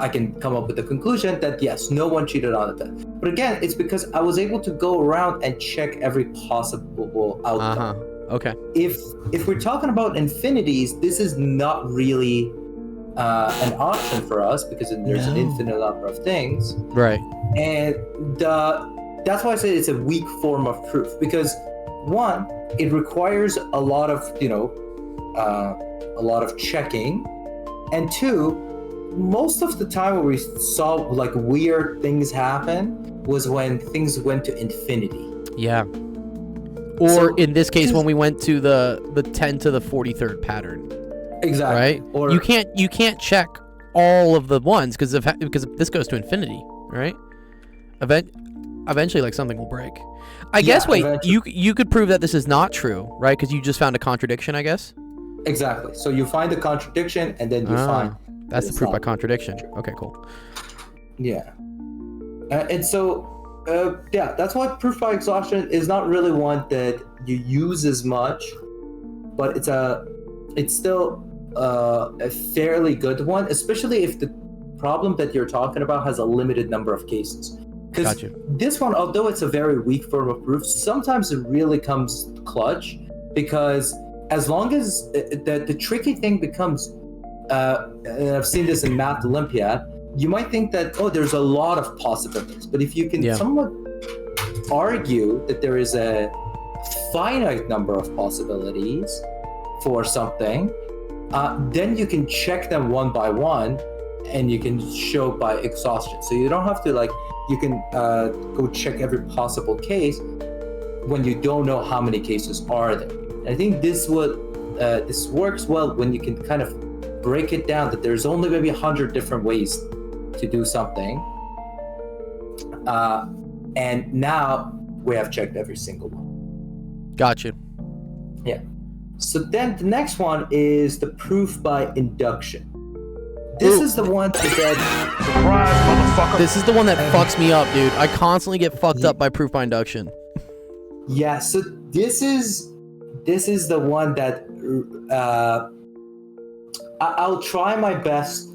can come up with the conclusion that yes, no one cheated on the test. But again, it's because I was able to go around and check every possible outcome.
Okay.
If we're talking about infinities, this is not really an option for us because there's an infinite number of things.
Right.
And that's why I say it's a weak form of proof, because one, it requires a lot of, a lot of checking, and two, most of the time where we saw like weird things happen was when things went to infinity.
Yeah. Or
So,
in this case, when we went to the 10 to the 43rd pattern.
Exactly.
Right.
Or
you can't check all of the ones because this goes to infinity, right? Eventually, like something will break. I guess. Wait,
eventually.
you could prove that this is not true, right? Because you just found a contradiction, I guess.
Exactly. So you find the contradiction, and then you find
that's the
it's
proof by
not
contradiction.
true.
Okay, cool.
Yeah. And so, that's why proof by exhaustion is not really one that you use as much, but it's still a fairly good one, especially if the problem that you're talking about has a limited number of cases. Because this one, although it's a very weak form of proof, sometimes it really comes clutch, because as long as the tricky thing becomes, and I've seen this in Math Olympiad, you might think that, there's a lot of possibilities. But if you can somewhat argue that there is a finite number of possibilities for something, then you can check them one by one, and you can show by exhaustion. So you don't have to you can go check every possible case when you don't know how many cases are there. And I think this works well when you can kind of break it down that there's only maybe 100 different ways to do something. And now we have checked every single one.
Gotcha.
Yeah. So then the next one is the proof by induction. This is the one that
This is the one that fucks me up, dude. I constantly get fucked up by proof by induction.
Yeah, so this is the one that I'll try my best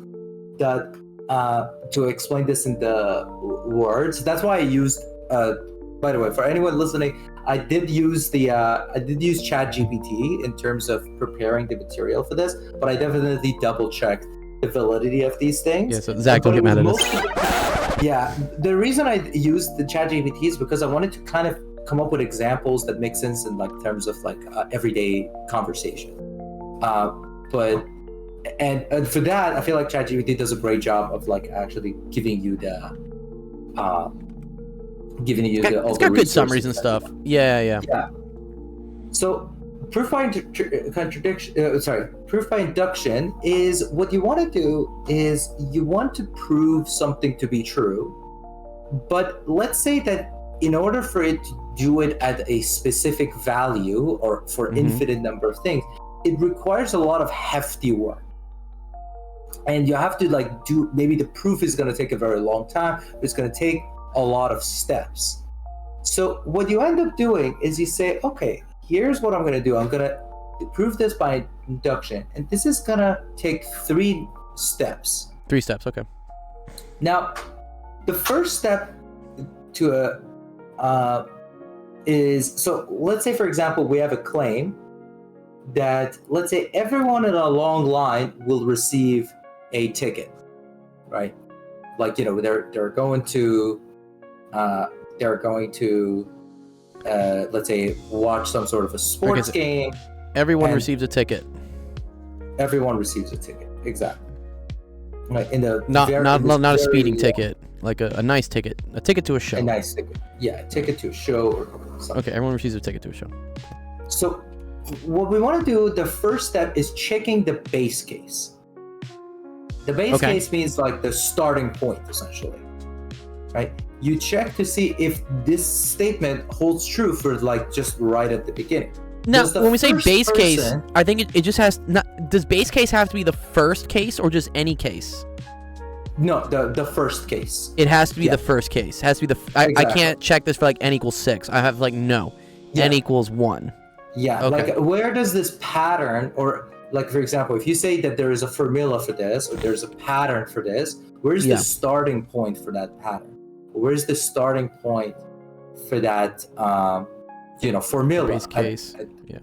to explain this in the words. That's why I used. By the way, for anyone listening, I did use ChatGPT in terms of preparing the material for this, but I definitely double checked the validity of these things.
Yeah, so Zach, don't get mad at us.
Yeah, the reason I used the ChatGPT is because I wanted to kind of come up with examples that make sense in terms of everyday conversation. But for that, I feel like ChatGPT does a great job of actually giving you all
it's
the
got good
resources
summaries and stuff. Yeah.
So proof by induction is what you want to do is you want to prove something to be true, but let's say that in order for it to do it at a specific value or for infinite number of things, it requires a lot of hefty work. And you have to maybe the proof is going to take a very long time, but it's going to take a lot of steps. So what you end up doing is you say, okay, here's what I'm gonna do. I'm gonna prove this by induction, and this is gonna take 3 steps.
3 steps. Okay.
Now, the first step to is, so let's say, for example, we have a claim that, let's say, everyone in a long line will receive a ticket, right? Like, they're going to let's say, watch some sort of a sports game.
Everyone receives a ticket.
Everyone receives a ticket, exactly. Right,
not a speeding ticket, like a nice ticket, a ticket to a show.
A nice ticket, yeah, a ticket to a show or something.
Okay, everyone receives a ticket to a show.
So, what we want to do, the first step is checking the base case. The base case means like the starting point, essentially, right? You check to see if this statement holds true for like just right at the beginning.
Now, when we say base case, I think it just has not. Does base case have to be the first case or just any case?
No, the first case.
It has to be the first case. It has to be the. I can't check this for like n equals 6. I have like no, n equals 1.
Yeah, like where does this pattern, or like for example, if you say that there is a formula for this or there's a pattern for this, where's the starting point for that pattern? Where's the starting point for that? Formula.
Base case. Yeah.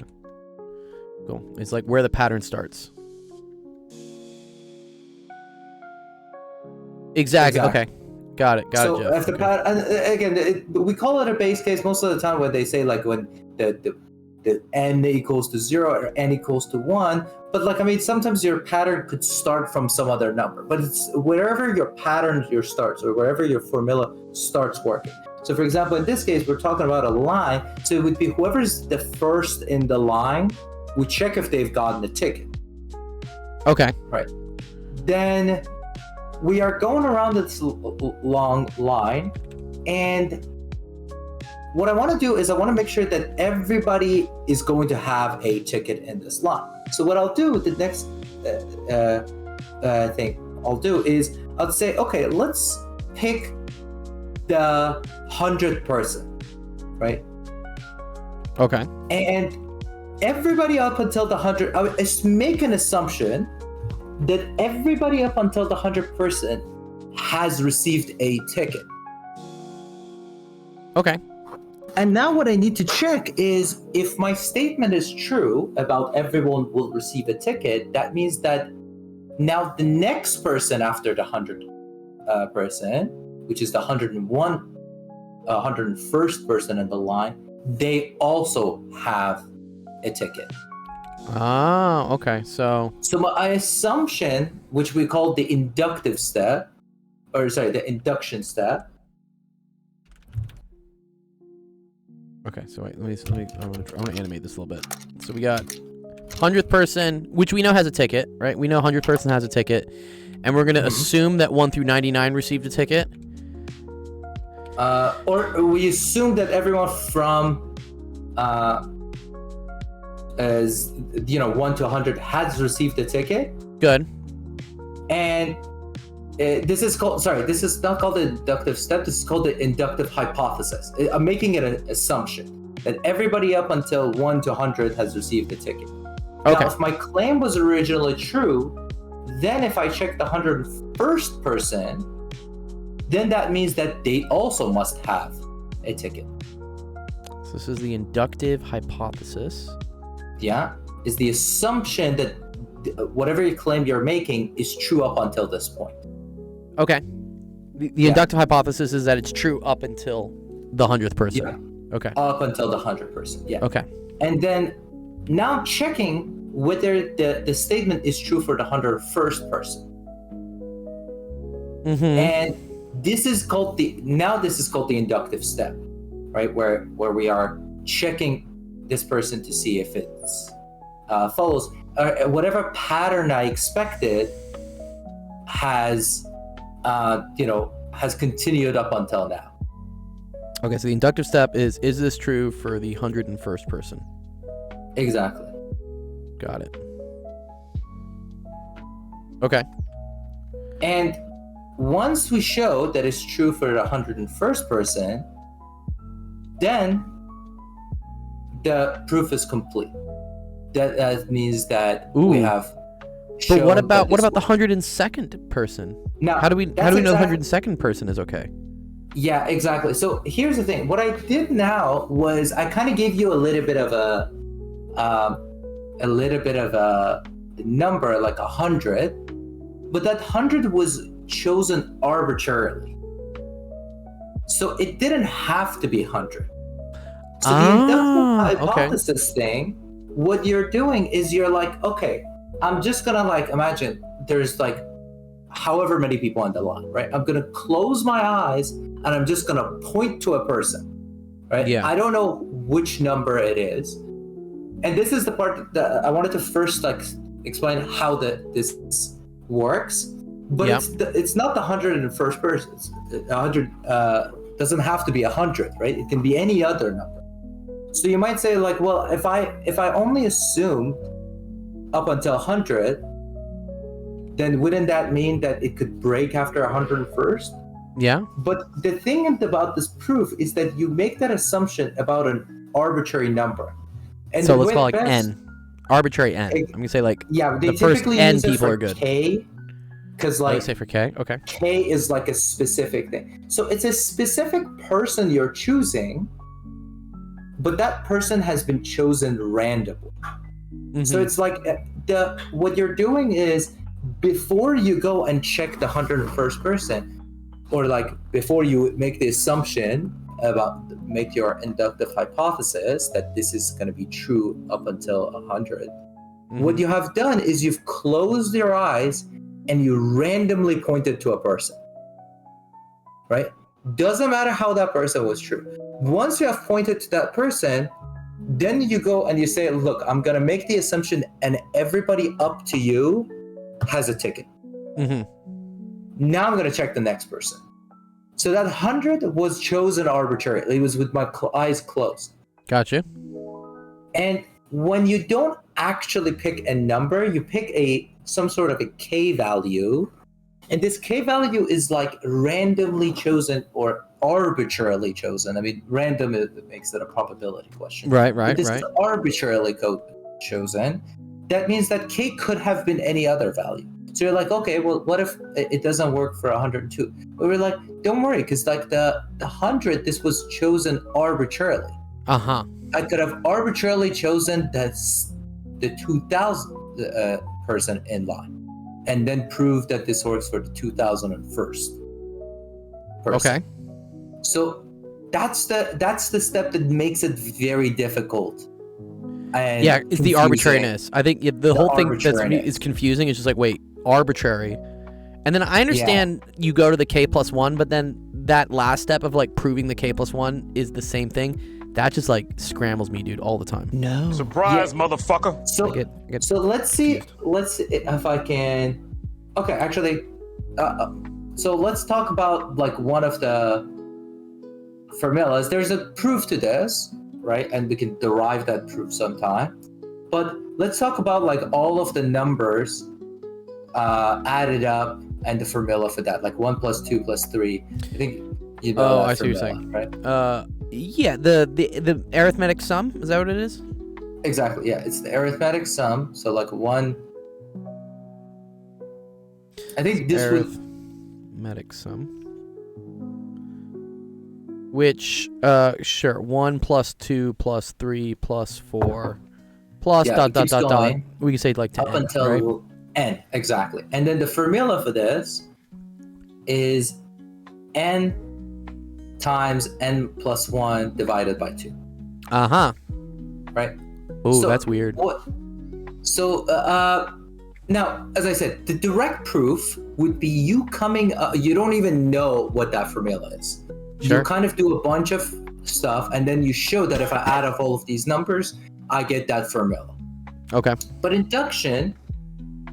Cool. It's like where the pattern starts. Exactly. Okay. Got it. Got it, Jeff.
If the pattern, and again, we call it a base case most of the time when they say like when the n equals to 0 or n equals to 1. But like, I mean, sometimes your pattern could start from some other number. But it's wherever your pattern starts or wherever your formula starts working. So for example, in this case, we're talking about a line. So it would be whoever's the first in the line, we check if they've gotten a ticket.
Okay.
Right. Then we are going around this long line. And what I want to do is I want to make sure that everybody is going to have a ticket in this line. So what I'll do, the next thing I'll do is I'll say, okay, let's pick the 100th person, right?
Okay.
And everybody up until the 100, I would make an assumption that everybody up until the 100th person has received a ticket.
Okay.
And now what I need to check is if my statement is true about everyone will receive a ticket, that means that now the next person after the 100th person, which is the 101st person in the line, they also have a ticket.
Ah, okay. So
my assumption, which we call the inductive step, the induction step.
Okay, so wait, let me I want to animate this a little bit. So we got 100th person, which we know has a ticket, right? We know 100th person has a ticket, and we're going to assume that 1 through 99 received a ticket.
Or we assume that everyone from 1 to 100 has received a ticket.
Good.
And this is not called the inductive step. This is called the inductive hypothesis. I'm making it an assumption that everybody up until 1 to 100 has received a ticket.
Okay.
Now, if my claim was originally true, then if I check the 101st person, then that means that they also must have a ticket.
So this is the inductive hypothesis.
Yeah, is the assumption that whatever you claim you're making is true up until this point.
Okay. The inductive hypothesis is that it's true up until the 100th person.
Yeah.
Okay.
Up until the 100th person. Yeah.
Okay.
And then now checking whether the statement is true for the 101st person.
Mm-hmm.
And this is called the inductive step, right? Where we are checking this person to see if it follows whatever pattern I expected has continued up until now.
Okay, so the inductive step is this true for the 101st person?
Exactly.
Got it. Okay.
And once we show that it's true for the 101st person, then the proof is complete. That means that
Ooh.
we have.
But what
shown
about
that this
the
works.
102nd person?
Now,
How do we know
that's
the
exactly-
102nd person is okay?
Yeah, exactly. So here's the thing. What I did now was I kind of gave you a little bit of a number, like 100, but that 100 was chosen arbitrarily. So it didn't have to be 100. So the inductive hypothesis thing, what you're doing is you're like, okay, I'm just gonna like imagine there's like however many people on the line, right? I'm gonna close my eyes and I'm just gonna point to a person, right?
Yeah.
I don't know which number it is. And this is the part that I wanted to first like explain how this works. But
Yeah.
it's not the 101st person. It's 100 doesn't have to be 100, right? It can be any other number. So you might say like, well, if I only assume up until 100, then wouldn't that mean that it could break after 101st?
Yeah.
But the thing about this proof is that you make that assumption about an arbitrary number. And
So
the
let's
way
call it
best-
N. Arbitrary N. I'm gonna say like
Yeah, they
the first
typically
N
use it
people
for
are good.
K, because
Like,
like
say for K. Okay.
K is like a specific thing. So it's a specific person you're choosing, but that person has been chosen randomly. So
Mhm.
it's like what you're doing is before you go and check the 101st person, or like before you make the assumption make your inductive hypothesis that this is going to be true up until 100. What you have done is you've closed your eyes and you randomly pointed to a person, right? Doesn't matter how that person was true. Once you have pointed to that person, then you go and you say, look, I'm going to make the assumption and everybody up to you has a ticket.
Mhm.
Now I'm going to check the next person. So that 100 was chosen arbitrarily. It was with my eyes closed.
Gotcha.
And when you don't actually pick a number, you pick some sort of a K value. And this K value is like randomly chosen or arbitrarily chosen. I mean, random makes it a probability question.
Right.
But this is arbitrarily chosen. That means that K could have been any other value. So you're like, okay, well, what if it doesn't work for 102? But we're like, don't worry, because like the 100, this was chosen arbitrarily.
Uh-huh.
I could have arbitrarily chosen the 2000 person in line, and then prove that this works for the 2001st person.
Okay.
So that's the step that makes it very difficult. And
Yeah, it's the
confusing.
arbitrariness. I think the whole thing
arbitrariness.
is confusing. It's just like, wait, arbitrary. And then I understand you go to the K+1, but then that last step of like proving the K+1 is the same thing. That just like scrambles me, dude, all the time.
No.
Surprise, motherfucker.
So
I get
So let's see if I can. Okay, actually, so let's talk about like one of the formulas. There's a proof to this, right? And we can derive that proof sometime. But let's talk about like all of the numbers added up and the formula for that, like 1 + 2 + 3. I think you know.
Oh,
that
I see what you're
formula,
saying.
right?
Yeah, the arithmetic sum, is that what it is?
Exactly. Yeah, it's the arithmetic sum. So like one. I think this would.
Arithmetic sum. Which, sure, 1 + 2 + 3 + 4 plus
Yeah,
dot
it
dot
keeps
dot dot.
going
We can say like to
up
n,
until
right?
n, exactly. And then the formula for this is n times n + 1 divided by 2,
Uh-huh.
right?
Ooh,
So
that's weird.
What? So now, as I said, the direct proof would be you coming. You don't even know what that formula is.
Sure.
You kind of do a bunch of stuff, and then you show that if I add up all of these numbers, I get that formula.
Okay.
But induction,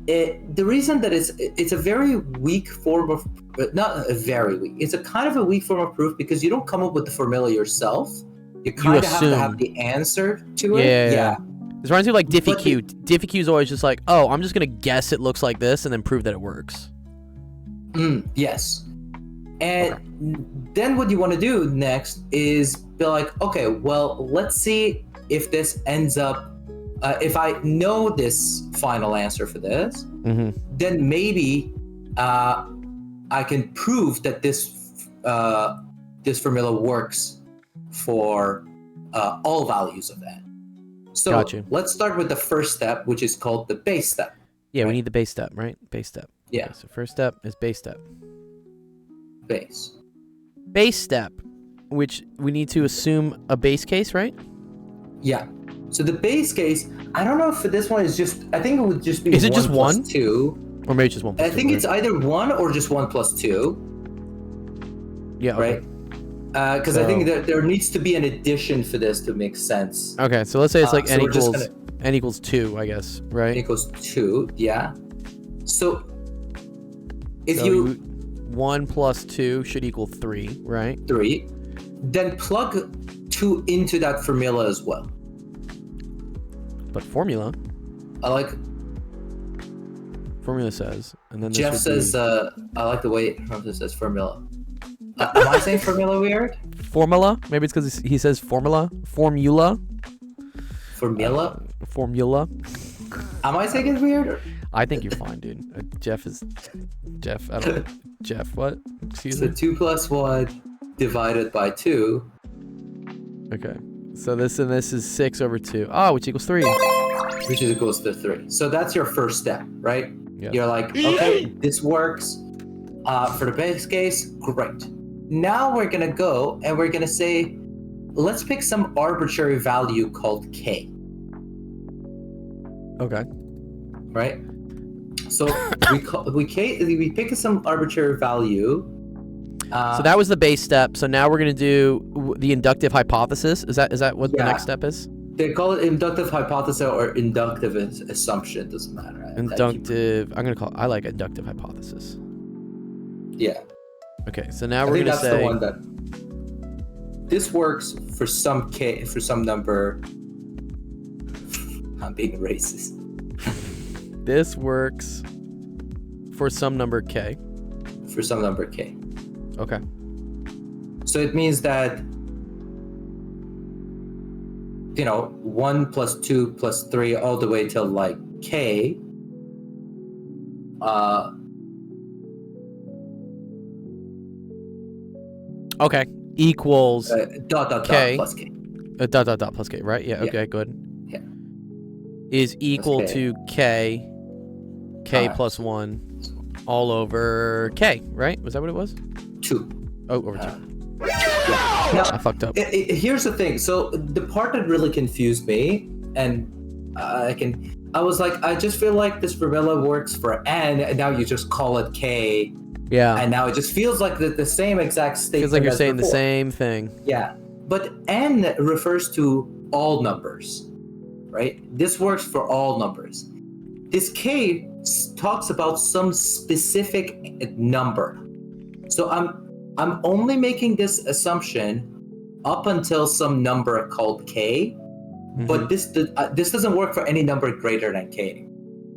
the reason that it's a very weak form of, not a very weak, it's a kind of a weak form of proof because you don't come up with the formula yourself. You kind of have to have the answer to it.
Yeah. This reminds me of like
But
Diffie-Q. Diffie-Q is always just like, oh, I'm just going to guess it looks like this and then prove that it works.
Yes. And then what you want to do next is be like, okay, well, let's see if this ends up, if I know this final answer for this, then maybe I can prove that this formula works for all values of n. So
Gotcha.
let's start with the first step, which is called the base step.
Yeah,
Right.
we need the base step, right? Base step.
Yeah.
Okay, so first step is base step.
Base.
Base step, which we need to assume a base case, right?
Yeah. So the base case, I don't know if for this one is just, I think it would just be
Is it
1
just
plus
1?
2.
Or maybe it's just 1 plus
I
2,
think
right?
it's either 1 or just 1 plus 2,
Yeah, okay.
right? Because I think that there needs to be an addition for this to make sense.
Okay, so let's say it's like
so
n
we're just
equals n equals 2, I guess, right?
Equals 2, yeah. So if
So
you
1 plus 2 should equal 3, right?
3, then plug 2 into that formula as well.
But formula formula says, and then this
Jeff
would
says, I like the way Ramtin says formula. Am I saying formula weird?
formula. Maybe it's because he says formula. Formula.
Formula? Am I saying it weird?
I think you're fine, dude. Jeff. I don't know. Jeff. What? Excuse
So
me.
2 plus 1 divided by 2.
Okay. So this and this is 6 over 2. Oh, which equals 3.
Which is equals to 3. So that's your first step, right?
Yeah.
You're like, okay, this works. For the base case, great. Now we're gonna go and we're gonna say, let's pick some arbitrary value called k,
Okay.
right? So we pick some arbitrary value.
So that was the base step. So now we're gonna do the inductive hypothesis. Is that what the
Yeah.
next step is?
They call it inductive hypothesis or inductive assumption. Doesn't matter.
Inductive. I like inductive hypothesis.
Yeah.
Okay. So now
I
we're
think
gonna
that's
say
the one that this works for some k, for some number. I'm being racist.
this works for some number k.
For some number k.
Okay.
So it means that 1 plus 2 plus 3 all the way till like k.
Okay. Equals
Dot
K.
plus k.
dot plus k, right? Yeah.
Yeah.
Okay. Good.
Yeah.
Is equal
K.
to k plus 1 all over k, right? Was that what it was?
2.
Oh, over 2.
Now,
I fucked up.
here's the thing. So the part that really confused me, and I was like, I just feel like this formula works for n, and now you just call it k,
Yeah.
and now it just feels like the same exact statement.
Feels like you're
as
saying the
before.
same thing.
Yeah, but n refers to all numbers, right? This works for all numbers. This k talks about some specific number. So I'm only making this assumption up until some number called k, but this doesn't work for any number greater than k,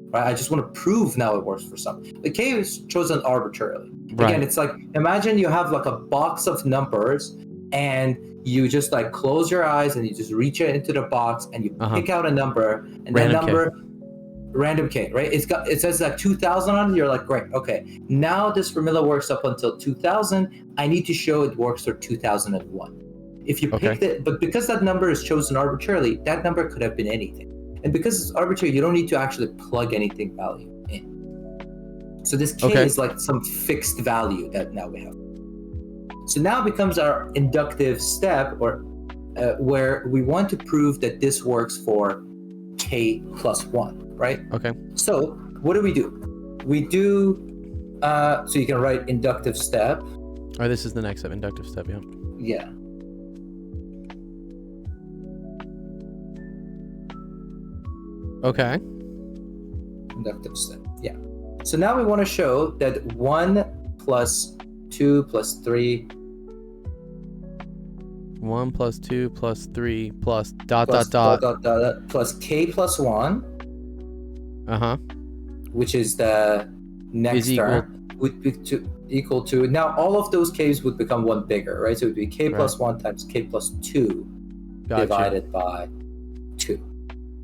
right? I just want to prove now it works for some. The k is chosen arbitrarily.
Right.
Again, it's like, imagine you have like a box of numbers and you just like close your eyes and you just reach it into the box and you pick out a number, and
Random
that number random k, right? It says like 2000 on it. You're like, great, okay. Now this formula works up until 2000. I need to show it works for 2001. If you picked it, but because that number is chosen arbitrarily, that number could have been anything. And because it's arbitrary, you don't need to actually plug anything value in. So this k is like some fixed value that now we have. So now it becomes our inductive step, or where we want to prove that this works for k plus 1, right?
Okay.
So what do? We do, so you can write inductive step.
Oh, this is the next step, inductive step, yeah.
Yeah.
Okay.
Inductive step, yeah. So now we want to show that 1 plus 2 plus 3
1 plus 2 plus 3 plus dot
plus
dot dot
plus k plus 1,
uh-huh
which is the next
Is
term, would be equal to, now all of those k's would become one bigger, right? So it would be k plus 1 times k plus 2
Gotcha.
divided by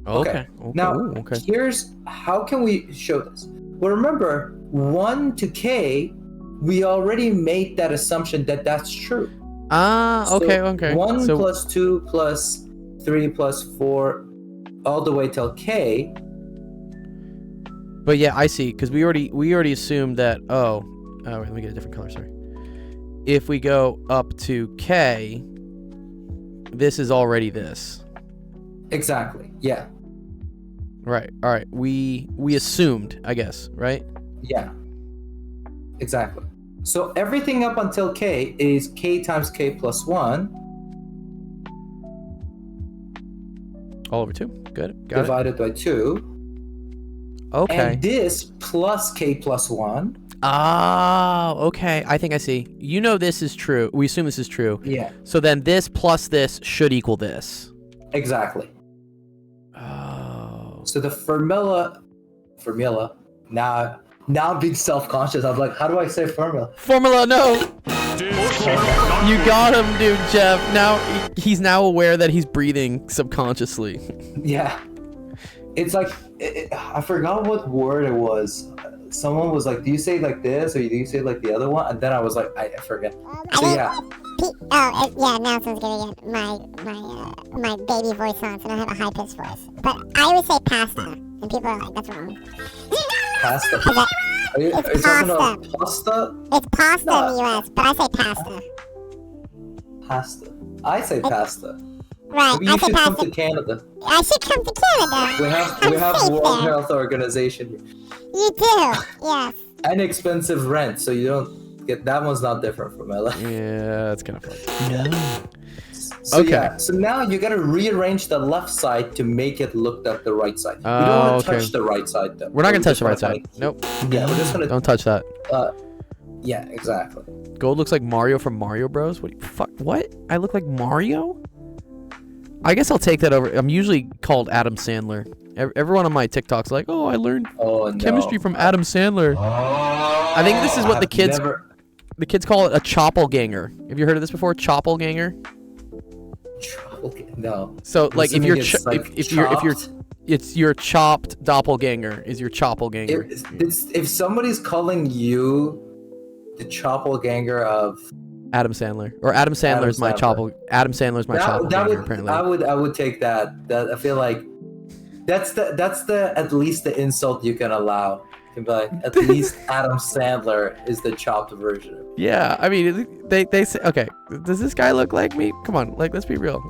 Okay.
Now,
Ooh, okay.
here's how can we show this? Well, remember, 1 to k, we already made that assumption that that's true.
Okay,
So
okay.
1
So,
plus 2 plus 3 plus 4 all the way till k.
but yeah, I see, because we already assumed that. Oh, wait, let me get a different color. Sorry. If we go up to k, this is already this.
Exactly. Yeah.
Right. All right. We assumed, I guess, right?
Yeah. Exactly. So everything up until k is k times k plus 1
All over 2. Good. Got
divided by 2.
it. Okay.
And this plus k plus 1.
Ah, okay. I think I see. You know this is true. We assume this is true.
Yeah.
So then this plus this should equal this.
Exactly.
Oh.
So the formula. Now I'm being self-conscious. I'm like, how do I say formula?
Formula, no. You got him, dude, Jeff. Now he's now aware that he's breathing subconsciously.
Yeah. It's like I forgot what word it was. Someone was like, "Do you say it like this, or do you say it like the other one?" And then I was like, "I forget." So yeah.
Yeah, now someone's gonna get my baby voice on, so I don't have a high pitched voice. But I always say pasta, and people are like, "That's wrong."
Pasta. Are you
It's
talking about
pasta.
pasta?
It's pasta
No.
in the U.S., but I say pasta.
Pasta. I say pasta.
Right,
Maybe
I
you
say
should come
pasta.
to Canada.
I should come to Canada.
We have
I'm safe
World
there.
Health Organization
You do, yes.
and expensive rent, so you don't get that one's not different from LA.
Yeah, that's kind of fun. No.
So
Okay.
yeah, so now you gotta rearrange the left side to make it look like the right side. We don't
Oh,
want to
okay.
touch the right side though.
We're not gonna
We
touch
just
the right
wanna
side. Nope.
Yeah, we're just gonna.
Don't touch that.
Yeah, exactly.
Gold looks like Mario from Mario Bros. What? Fuck. What? I look like Mario? I guess I'll take that over. I'm usually called Adam Sandler. Everyone on my TikTok's like, "Oh, I learned
Oh no.
chemistry from Adam Sandler." I think this is what the kids call it, a choppelganger. Have you heard of this before? Choppelganger.
Okay, no.
So like if
Assuming
you're
it's, like,
if you're
chopped.
it's your chopped doppelganger is your choppelganger.
If somebody's calling you the choppelganger of
Adam Sandler or Adam Sandler is my
Sandler.
Adam Sandler's my choppelganger apparently.
I would take that. That I feel like that's the at least the insult you can allow. You can be like, at least Adam Sandler is the chopped version of it.
Yeah, I mean they say, okay, does this guy look like me? Come on, like let's be real,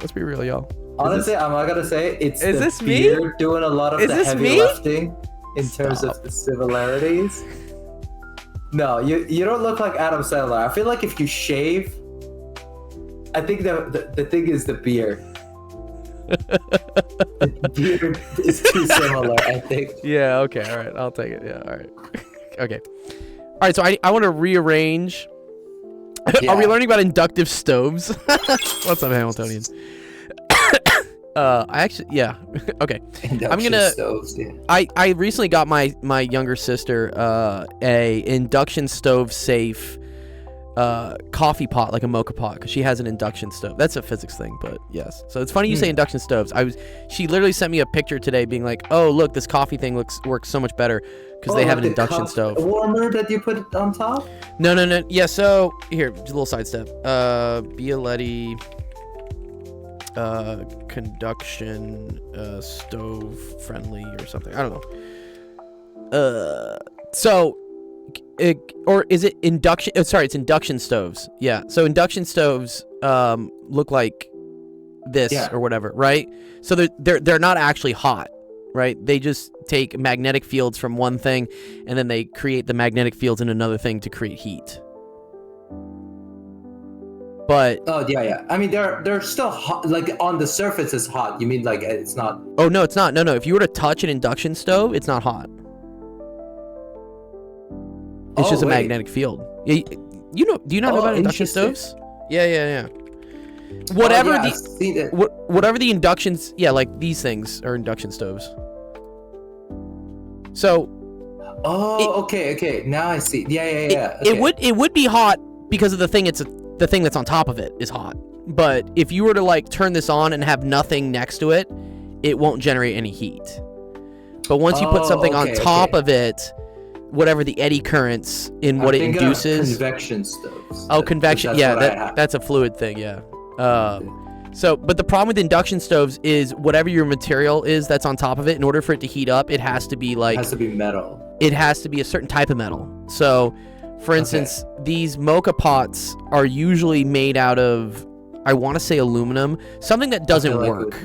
y'all.
Honestly, I'm not gonna say it's
Is
the
this me?
beard doing a lot of
Is
the
this
heavy
me?
lifting in terms of the similarities. No, you don't look like Adam Sandler. I feel like if you shave, I think the thing is the beard. The beard is too similar, I think.
Yeah, okay, all right, I'll take it. Yeah, all right. Okay. All right, so I want to rearrange. Are we
Yeah.
learning about inductive stoves? What's up, Hamiltonians? I actually, yeah. Okay.
Induction
gonna-
stoves, yeah.
I recently got my younger sister a induction stove safe coffee pot, like a mocha pot, because she has an induction stove. That's a physics thing, but yes. So it's funny you say induction stoves. She literally sent me a picture today being like, oh look, this coffee thing works so much better because they have an
the
induction stove.
warmer that you put on top?
No. Yeah, so here, just a little sidestep. Bialetti conduction stove friendly or something. I don't know. So or is it induction? Oh, sorry, it's induction stoves. Yeah. So induction stoves look like this or whatever, right? So they're not actually hot, right? They just take magnetic fields from one thing and then they create the magnetic fields in another thing to create heat. But
Oh yeah. I mean, they're still hot. Like on the surface, it's hot. You mean like it's not?
oh no, it's not. No. If you were to touch an induction stove, it's not hot. It's just a
wait.
magnetic field. Yeah, you know? Do you not know about induction
interesting.
stoves? Yeah. Whatever
I've seen it.
whatever the inductions, yeah, like these things are induction stoves. So
Oh, okay. Now I see. Yeah.
it would be hot because of the thing the thing that's on top of it is hot. But if you were to like turn this on and have nothing next to it, it won't generate any heat. But once you put something on top of it, whatever the eddy currents in what it induces.
Convection stoves.
Oh, convection. Yeah, that's a fluid thing. Yeah. So, but the problem with induction stoves is whatever your material is that's on top of it, in order for it to heat up, it has to be like.
It has to be metal.
It has to be a certain type of metal. So, for instance, these mocha pots are usually made out of, I want to say aluminum, something that doesn't work.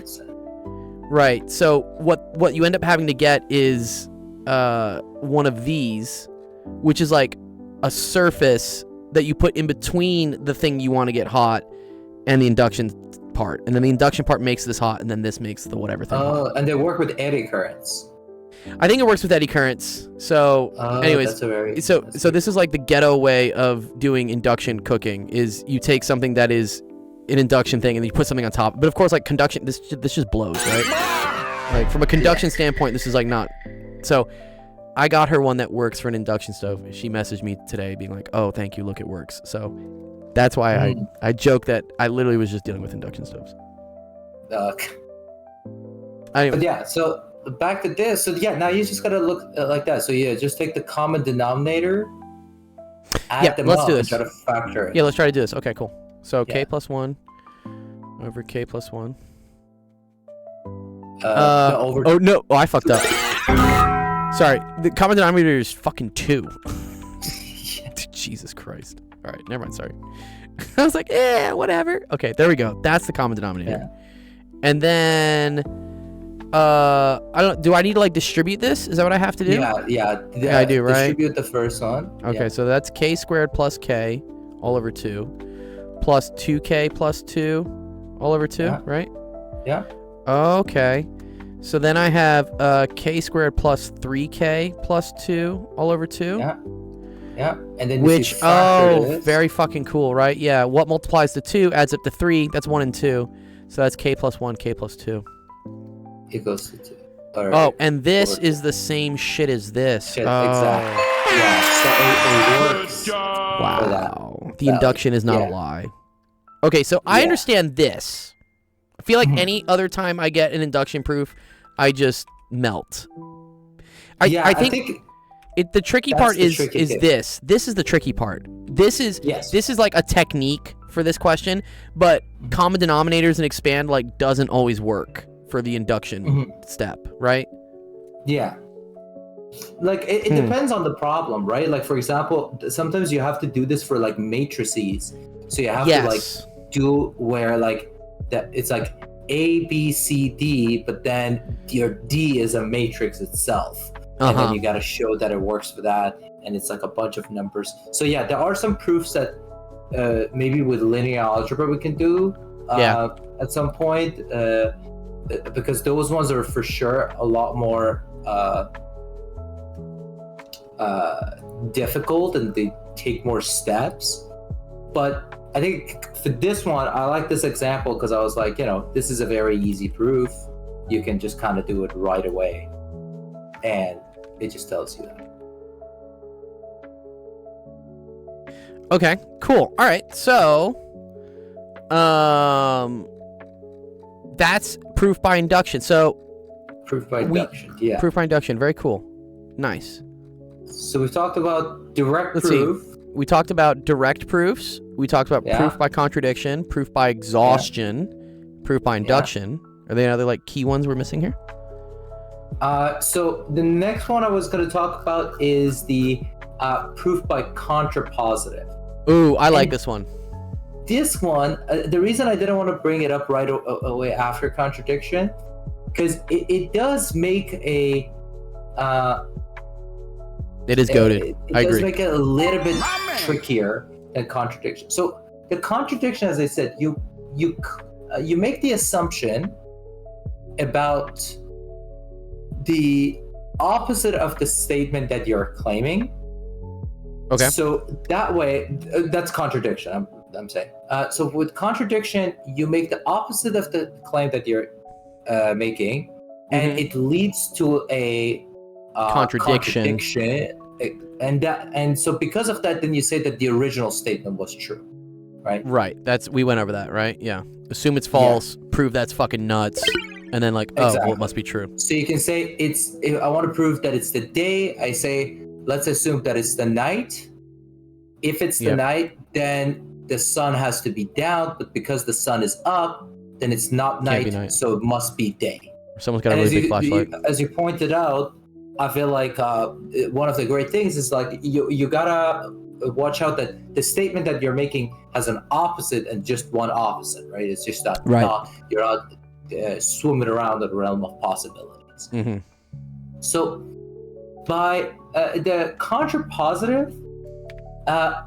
Right. So what you end up having to get is one of these, which is like a surface that you put in between the thing you want to get hot and the induction part, and then the induction part makes this hot, and then this makes the whatever thing hot.
And they work with eddy currents.
I think it works with eddy currents. So, anyways, so this is like the ghetto way of doing induction cooking. Is you take something that is an induction thing and then you put something on top. But of course, like conduction, this just blows, right? Like from a conduction standpoint, this is like not. So, I got her one that works for an induction stove. She messaged me today, being like, "Oh, thank you. Look, it works." So, that's why I joke that I literally was just dealing with induction stoves. Anyway.
But yeah, so. Back to this. So yeah, now you just gotta look like that. So yeah, just take the common denominator. Add them
let's
up
do this.
And try to factor it.
Yeah, let's try to do this. Okay, cool. So k plus 1 over k plus 1. Oh no! Oh, I fucked up. Sorry, the common denominator is fucking 2. Jesus Christ! All right, never mind. Sorry. I was like, whatever. Okay, there we go. That's the common denominator. Yeah. And then. I don't. Do I need to like distribute this? Is that what I have to do?
Yeah,
I do, right?
Distribute the first one.
Okay, so that's k squared plus k all over 2 plus 2k plus 2 all over 2, right?
Yeah.
Okay. So then I have k squared plus 3k plus 2 all over 2.
Yeah. And then
very fucking cool, right? Yeah. What multiplies to 2 adds up to 3. That's 1 and 2. So that's k plus 1, k plus 2.
Equals to 2.
And this is the same shit as this.
Exactly. Yeah, so it works.
Wow. The induction is not a lie. Okay, so I understand this. I feel like any other time I get an induction proof, I just melt. I think the tricky part is this. This is the tricky part. This is like a technique for this question, but common denominators and expand like doesn't always work for the induction step, right?
Yeah. Like it depends on the problem, right? Like for example, sometimes you have to do this for like matrices. So you have to like do where like that it's like A, B, C, D, but then your D is a matrix itself. And then you got to show that it works for that, and it's like a bunch of numbers. So yeah, there are some proofs that maybe with linear algebra we can do at some point. Because those ones are for sure a lot more difficult and they take more steps. But I think for this one, I like this example because I was like, this is a very easy proof. You can just kind of do it right away. And it just tells you that.
Okay, cool. All right, so that's proof by induction. So
proof by induction, yeah.
Proof by induction, very cool. Nice.
So we talked about direct proof.
We talked about direct proofs. We talked about proof by contradiction, proof by exhaustion, proof by induction. Are there any other like key ones we're missing here?
So the next one I was going to talk about is the proof by contrapositive.
Ooh, I like this one.
This one, the reason I didn't want to bring it up right away after contradiction, because it does make a...
it is goated.
It
I
does
agree.
make it a little bit trickier than contradiction. So the contradiction, as I said, you make the assumption about the opposite of the statement that you're claiming.
Okay.
So that way, that's contradiction. I'm saying. So with contradiction, you make the opposite of the claim that you're making, and it leads to a contradiction. And so because of that, then you say that the original statement was true, right?
Right. We went over that, right? Yeah. Assume it's false. Prove that's fucking nuts, and and then like, oh, well,
Exactly.
it must be true.
So you can say if I want to prove that it's the day, I say, let's assume that it's the night. If it's the
Yep.
night, then the sun has to be down, but because the sun is up, then it's not
Can't be
night,
night.
so it must be day.
Someone's got a
And
really big flashlight.
as you pointed out, I feel like one of the great things is like you gotta watch out that the statement that you're making has an opposite and just one opposite, right? It's just that
Right.
you're not swimming around the realm of possibilities.
Mm-hmm.
So by the contrapositive,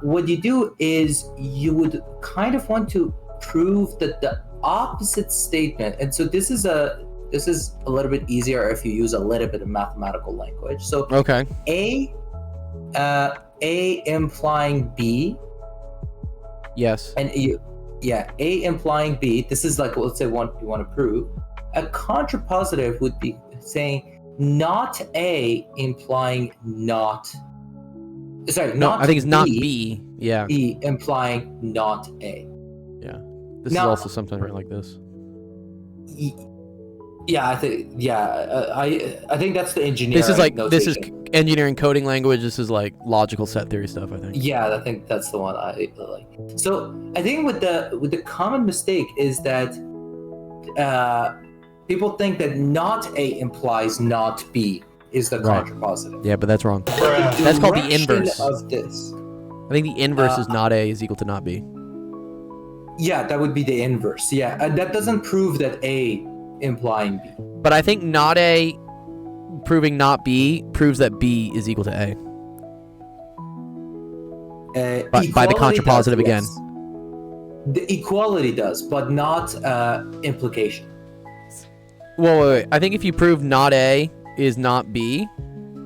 what you do is you would kind of want to prove that the opposite statement, and so this is a little bit easier if you use a little bit of mathematical language. So
Okay.
A implying B,
Yes.
and A implying B. This is like, let's say one you want to prove. A contrapositive would be saying not A implying not. Sorry,
No,
not
I think it's not
B,
B. Yeah.
B implying not A.
This
Now-
is also sometimes written like this.
Yeah, I think I think that's the engineering.
This is like
notation.
engineering coding language. This is like logical set theory stuff, I think.
Yeah, I think that's the one I like. So I think with the common mistake is that people think that not A implies not B is the
Right.
contrapositive.
Yeah, but that's wrong.
The
That's called the
direction
inverse.
of this.
I think the inverse is not A is equal to not B.
Yeah, that would be the inverse. Yeah, and that doesn't prove that A implying B.
But I think not A proving not B proves that B is equal to A. By the
Equality
contrapositive
does,
again.
yes. The equality does, but not implication.
Well, wait. I think if you prove not A is not B,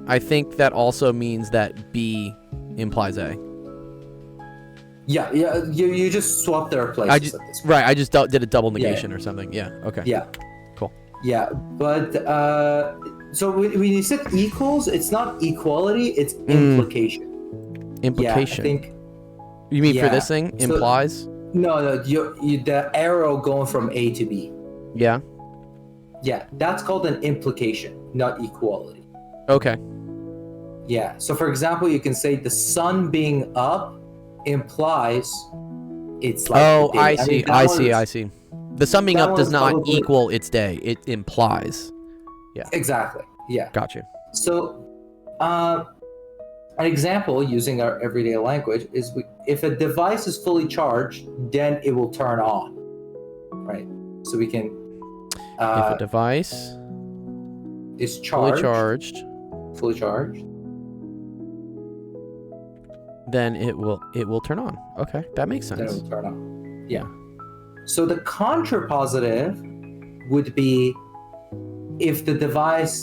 I think that also means that B implies A.
Yeah, you just swap their places at this point.
Right, I just did a double negation or something. Yeah, okay.
Yeah.
Cool.
Yeah, but so when you said equals, it's not equality, it's implication.
Implication.
Yeah, I think
You mean for
yeah.
this thing?
So-
Implies?
no, the arrow going from A to B.
Yeah.
Yeah, that's called an implication, not equality.
Okay.
Yeah. So for example, you can say the sun being up implies it's like
Oh,
the day.
I see.
mean, that
I see.
one's-
I see. The sun being
that
up does
one's
not
probably-
equal its day. It implies.
Exactly. Yeah.
Got you.
So, an example using our everyday language is if a device is fully charged, then it will turn on, right? So we can
If a device
is
fully
charged,
charged, then it will turn on. Okay, that makes
then it
sense.
will turn on. Yeah. So the contrapositive would be if the device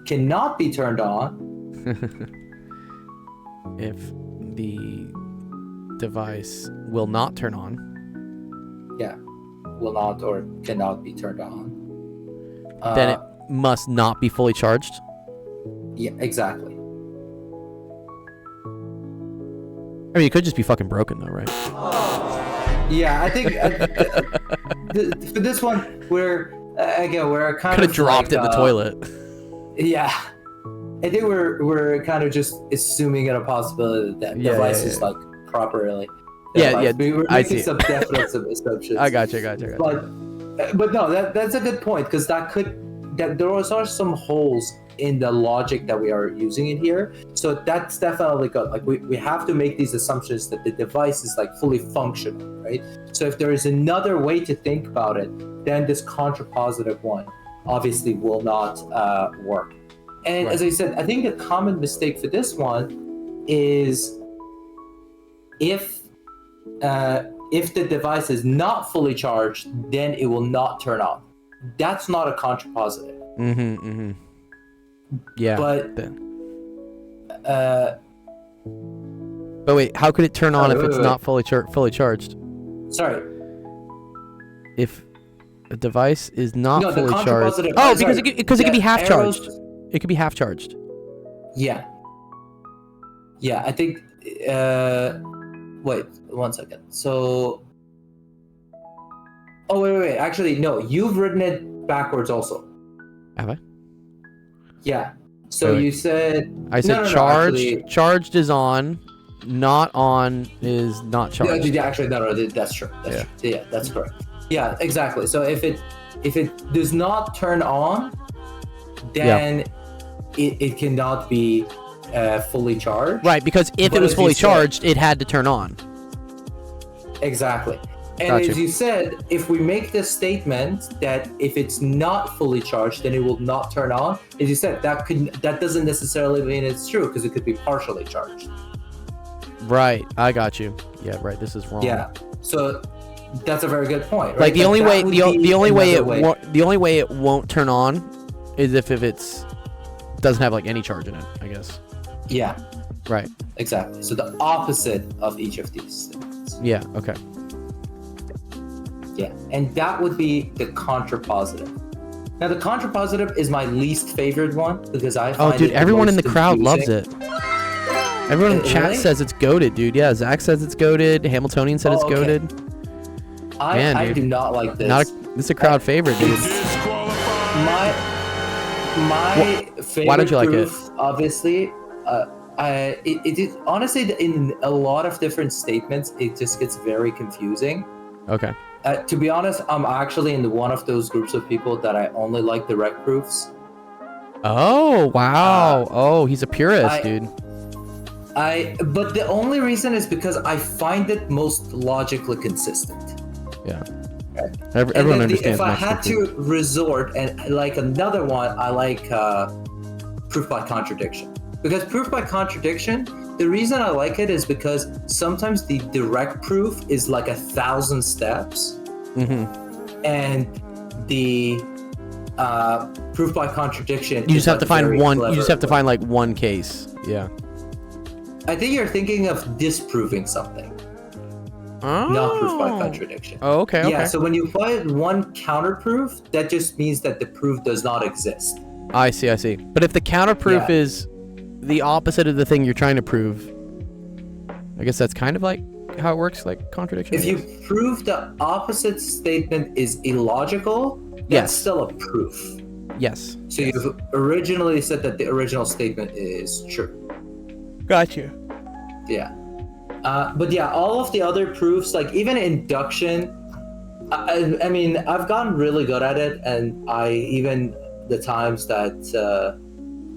cannot be turned on,
If the device will not turn on,
will not or cannot be turned on.
then it must not be fully charged.
Yeah, exactly.
I mean, it could just be fucking broken though, right?
Yeah, I think for this one, we're kind
Could
of
have dropped it in the toilet.
Yeah, I think we're kind of just assuming it a possibility that
Yeah,
device
yeah,
is
yeah.
like properly.
Yeah, yeah,
We're
I
making
see.
some definite assumptions.
I got you.
But no, that's a good point because that there are some holes in the logic that we are using in here. So that's definitely good. Like we have to make these assumptions that the device is like fully functional, right? So if there is another way to think about it, then this contrapositive one obviously will not work. And
Right.
as I said, I think the common mistake for this one is if the device is not fully charged, then it will not turn on. That's not a contrapositive.
Mm-hmm. Yeah.
But
then.
uh,
wait, how could it turn on
Oh,
if
wait,
it's
wait,
not fully charged?
sorry.
If a device is not
No, the
fully charged.
contrapositive-
Oh,
sorry.
because it could be half
arrows-
charged. It could be half charged.
Yeah. Yeah, I think. Wait, 1 second. So. Oh wait. Actually, no. You've written it backwards also.
Have I?
Yeah. So
Wait.
you said
I said
no,
charged.
actually,
Charged is on. Not on is not charged.
yeah, actually, no, that's true. That's true. Yeah, that's correct. Yeah, exactly. So if it does not turn on, then it cannot be fully charged.
Right, because if
But
it was
as you
fully
said-
charged, it had to turn on.
Exactly. And
Gotcha.
as you said, if we make the statement that if it's not fully charged, then it will not turn on. As you said, that doesn't necessarily mean it's true because it could be partially charged.
Right, I got you. Yeah, right. This is wrong.
Yeah. So that's a very good point. Right?
Like the only
that
way,
would
the
be
only way
another
it the only way it won't turn on is if it's doesn't have like any charge in it. I guess.
Yeah.
Right.
Exactly. So the opposite of each of these statements.
Yeah. Okay.
Yeah. And that would be the contrapositive. Now the contrapositive is my least favorite one because I find
Oh, dude,
it
everyone in the
most
crowd loves
confusing.
it. Everyone in the chat
Really?
says it's goated, dude. Yeah, Zach says it's goated. Hamiltonian said it's
Oh, okay.
goated.
I
dude.
do not like this.
This is a crowd favorite, dude.
my favorite
why don't you like it?
proof, obviously, it is honestly in a lot of different statements. It just gets very confusing.
Okay.
To be honest, I'm actually in one of those groups of people that I only like direct proofs.
Oh wow. Oh, he's a purist, dude.
But the only reason is because I find it most logically consistent.
Yeah.
Okay.
Everyone understands.
If I
Mexican
had
food.
to resort and like another one, I like proof by contradiction. Because proof by contradiction, the reason I like it is because sometimes the direct proof is like 1,000 steps, and the proof by contradiction.
You just have
like
to find
very
one. You
clever.
just have to find like one case. Yeah.
I think you're thinking of disproving something,
Oh.
not proof by contradiction.
Oh, okay. Okay.
Yeah, so when you find one counterproof, that just means that the proof does not exist.
I see. I see. But if the counterproof
Yeah.
is the opposite of the thing you're trying to prove, I guess that's kind of like how it works, like contradiction.
If you prove the opposite statement is illogical, that's
Yes.
still a proof.
Yes.
So you've originally said that the original statement is true.
Gotcha.
Yeah. But yeah, all of the other proofs, like even induction, I mean, I've gotten really good at it, and even the times that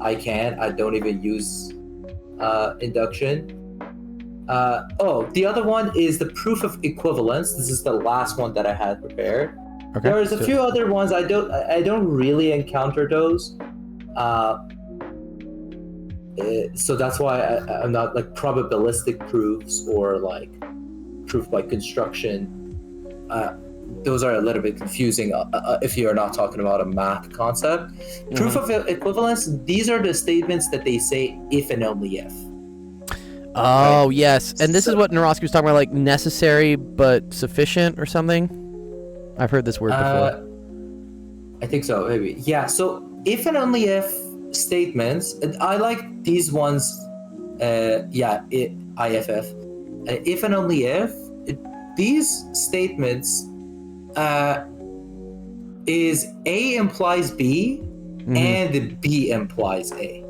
I don't even use induction. The other one is the proof of equivalence. This is the last one that I had prepared.
Okay.
There's a few other ones I don't really encounter those. So that's why I'm not like probabilistic proofs or like proof by construction. Those are a little bit confusing if you're not talking about a math concept. Proof of equivalence, these are the statements that they say if and only if.
Oh,
Right.
yes. And this is what Narosky was talking about, like necessary but sufficient or something. I've heard this word before.
I think so, maybe. Yeah, so if and only if statements, I like these ones, IFF. If and only if, these statements is A implies B and B implies A.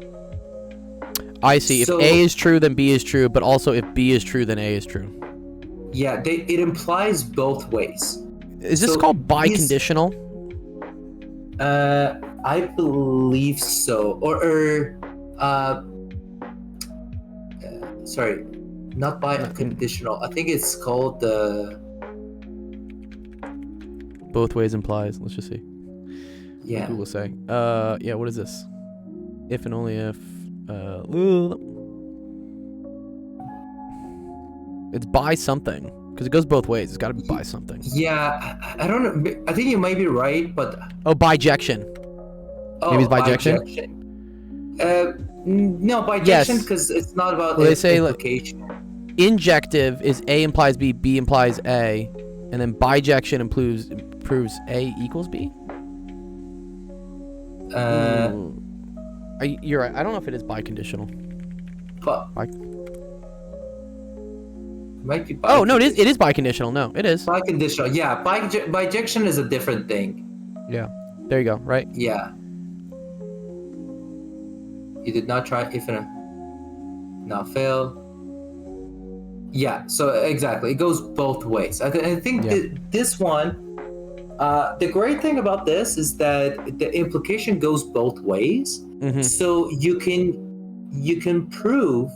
I see.
so-
If A is true, then B is true, but also if B is true, then A is true.
Yeah, it implies both ways.
Is this
So
called
these-
biconditional?
I believe so. Sorry, not biconditional. I think it's called
Both ways implies. Let's just see.
yeah.
Google say. Yeah. What is this? If and only if. It's by something because it goes both ways. It's got to be by something.
Yeah, I don't know. I think you might be right, but
Oh, bijection. Maybe it's bijection?
No, bijection
Yes.
because it's not about
Well, they say, like-
implication.
Injective is A implies B, B implies A, and then bijection proves A equals B. You're right. I don't know if it is biconditional.
But might be.
Oh no, it is biconditional. No, it is.
Biconditional. Yeah, bijection is a different thing.
Yeah. There you go. Right.
Yeah. You did not try if and now fail. Yeah, so exactly. It goes both ways. I think that this one, the great thing about this is that the implication goes both ways. So you can prove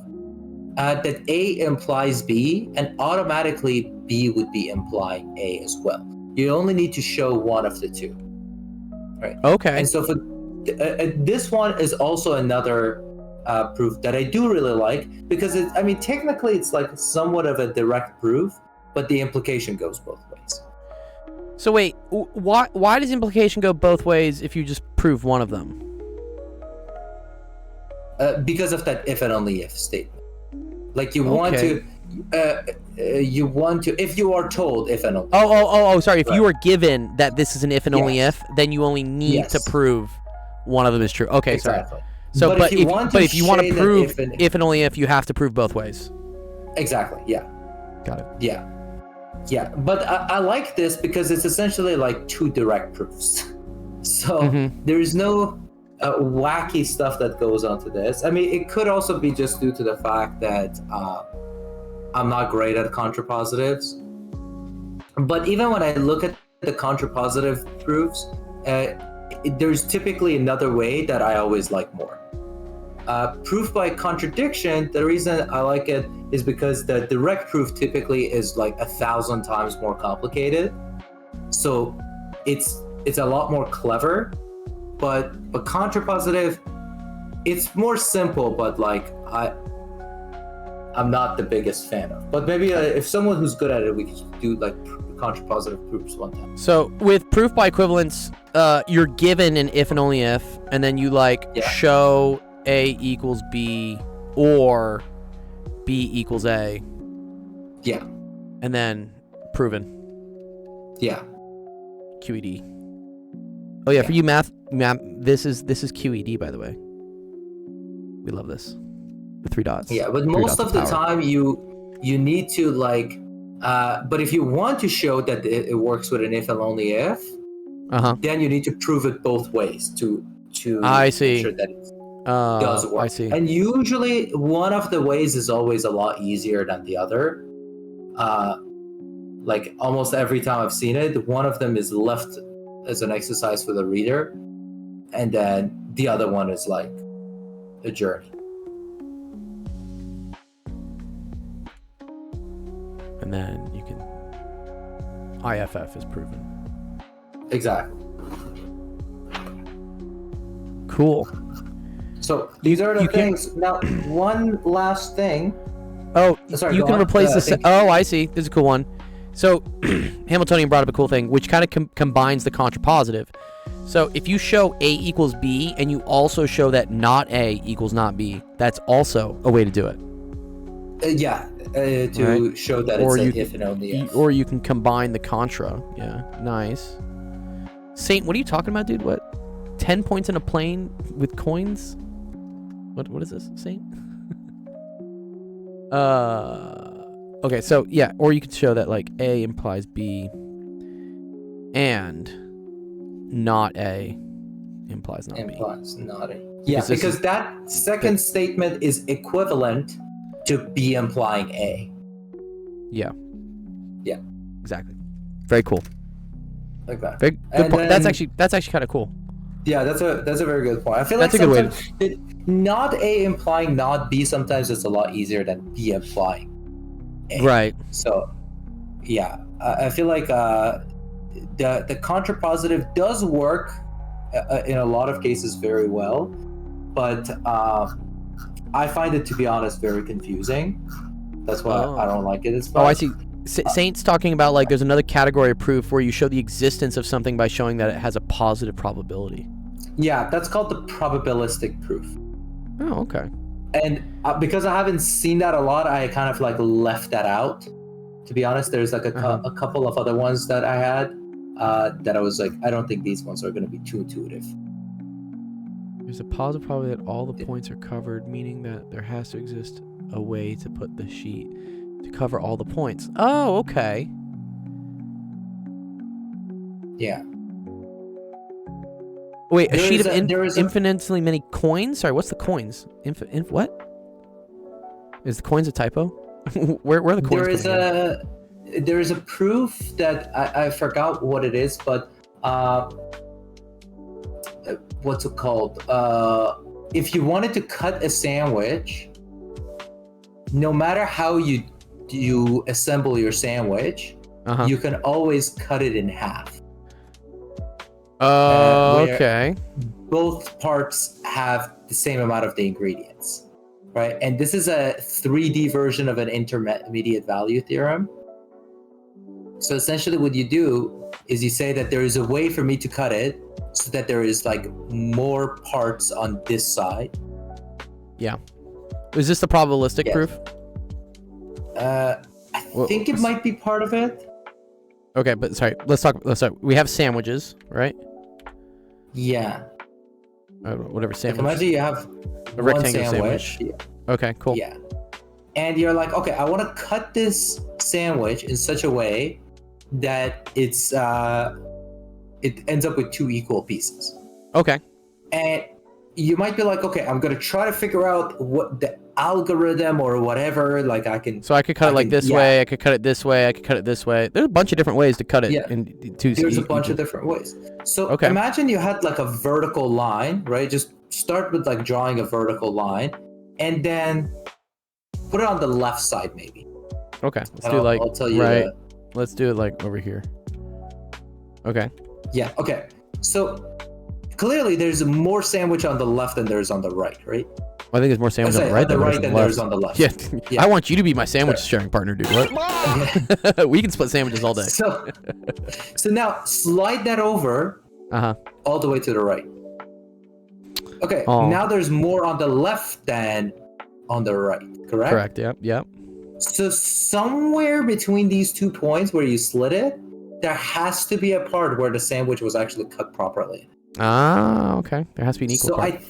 that A implies B, and automatically B would be implying A as well. You only need to show one of the two, right?
Okay.
And so for this one is also another proof that I do really like, because technically it's like somewhat of a direct proof, but the implication goes both ways.
So wait, why does implication go both ways if you just prove one of them?
Because of that if and only if statement. Like you want to, if you are told if and only.
Oh, sorry. If you are given that this is an if and only if, then you only need to prove one of them is true. Okay,
exactly.
Sorry. So, but if you want to prove if and only if, you have to prove both ways.
Exactly. Yeah.
Got it.
Yeah. Yeah. But I like this because it's essentially like two direct proofs. So there's no wacky stuff that goes onto this. I mean, it could also be just due to the fact that I'm not great at contrapositives. But even when I look at the contrapositive proofs, there's typically another way that I always like more. Proof by contradiction, the reason I like it is because the direct proof typically is like 1,000 times more complicated. So it's a lot more clever, but contrapositive, it's more simple, but like I'm not the biggest fan of. But maybe if someone who's good at it, we could do like contrapositive proofs one time.
So with proof by equivalence, you're given an if and only if, and then you show A equals B or B equals A.
Yeah.
And then proven.
Yeah.
QED. Oh yeah, for you math, this is QED, by the way. We love this. The 3 dots.
Yeah, but most of the time you need to like but if you want to show that it works with an if and only if, then you need to prove it both ways to
I see.
make sure that it does work.
I see.
And usually one of the ways is always a lot easier than the other. Like almost every time I've seen it, one of them is left as an exercise for the reader, and then the other one is like a journey.
And then you can IFF is proven.
Exactly.
Cool.
So these are the things. Now, one last thing.
Oh,
sorry,
you can replace the. Oh, I see. This is a cool one. So Hamiltonian brought up a cool thing, which kind of combines the contrapositive. So if you show A equals B and you also show that not A equals not B, that's also a way to do it.
To show that it's an if and only if.
Or you can combine the contra. Yeah, nice. Saint, what are you talking about, dude? What? 10 points in a plane with coins? What is this, Saint? Okay, so yeah, or you could show that like A implies B and not A implies not B.
Implies not A. Yeah, because that second statement is equivalent to B implying A.
Yeah.
Yeah.
Exactly. Very cool.
Like that.
Very good point. That's actually kind of cool.
Yeah, that's a very good point. I feel
that's
like
a good way.
Not A implying not B sometimes it's a lot easier than B implying A.
Right.
So, yeah, I feel like the contrapositive does work in a lot of cases very well, but I find it, to be honest, very confusing. That's why I don't like it as much.
Oh, I see. Saint's talking about like there's another category of proof where you show the existence of something by showing that it has a positive probability.
Yeah, that's called the probabilistic proof.
Oh, okay.
And because I haven't seen that a lot, I kind of like left that out. To be honest, there's like a couple of other ones that I had that I was like, I don't think these ones are going to be too intuitive.
There's a positive probability that all the points are covered, meaning that there has to exist a way to put the sheet to cover all the points. Oh, okay.
Yeah.
Wait, a
There
sheet
is
of
there is a-
infinitely many coins? Sorry, what's the coins? What? Is the coins a typo? where are the coins?
There is a proof that I forgot what it is, but what's it called? If you wanted to cut a sandwich, no matter how you assemble your sandwich, you can always cut it in half. Where
Okay.
both parts have the same amount of the ingredients, right? And this is a 3D version of an intermediate value theorem. So essentially what you do is you say that there is a way for me to cut it so that there is like more parts on this side.
Yeah. Is this the probabilistic
Yeah.
proof?
I think it might be part of it.
Okay, but sorry. Let's talk. We have sandwiches, right?
Yeah.
Whatever
Like
sandwich.
imagine you have
A
one
rectangle
sandwich.
Okay, cool.
Yeah. And you're like, okay, I want to cut this sandwich in such a way that it ends up with 2 equal pieces.
Okay.
And you might be like, okay, I'm gonna try to figure out what the algorithm or whatever, like I can.
So I could cut it like this
yeah.
way. I could cut it this way. I could cut it this way. There's a bunch of different ways to cut it.
Yeah. There's a bunch of different ways. So
Okay.
imagine you had like a vertical line, right? Just start with like drawing a vertical line, and then put it on the left side, maybe.
Okay. Let's
And
do like
I'll tell you
right.
the-
Let's do it like over here. Okay.
Yeah. Okay. So clearly, there's more sandwich on the left than there's on the right, right?
Well, I think there's more sandwich on the right than there is on the
there's
left.
on the left.
Yeah.
Yeah.
I want you to be my sandwich sharing partner, dude. What? We can split sandwiches all day.
So now slide that over all the way to the right. Okay.
Oh.
Now there's more on the left than on the right. Correct.
Correct. Yep. Yep.
So somewhere between these 2 points where you slit it, there has to be a part where the sandwich was actually cut properly.
Ah. Okay. There has to be an equal part.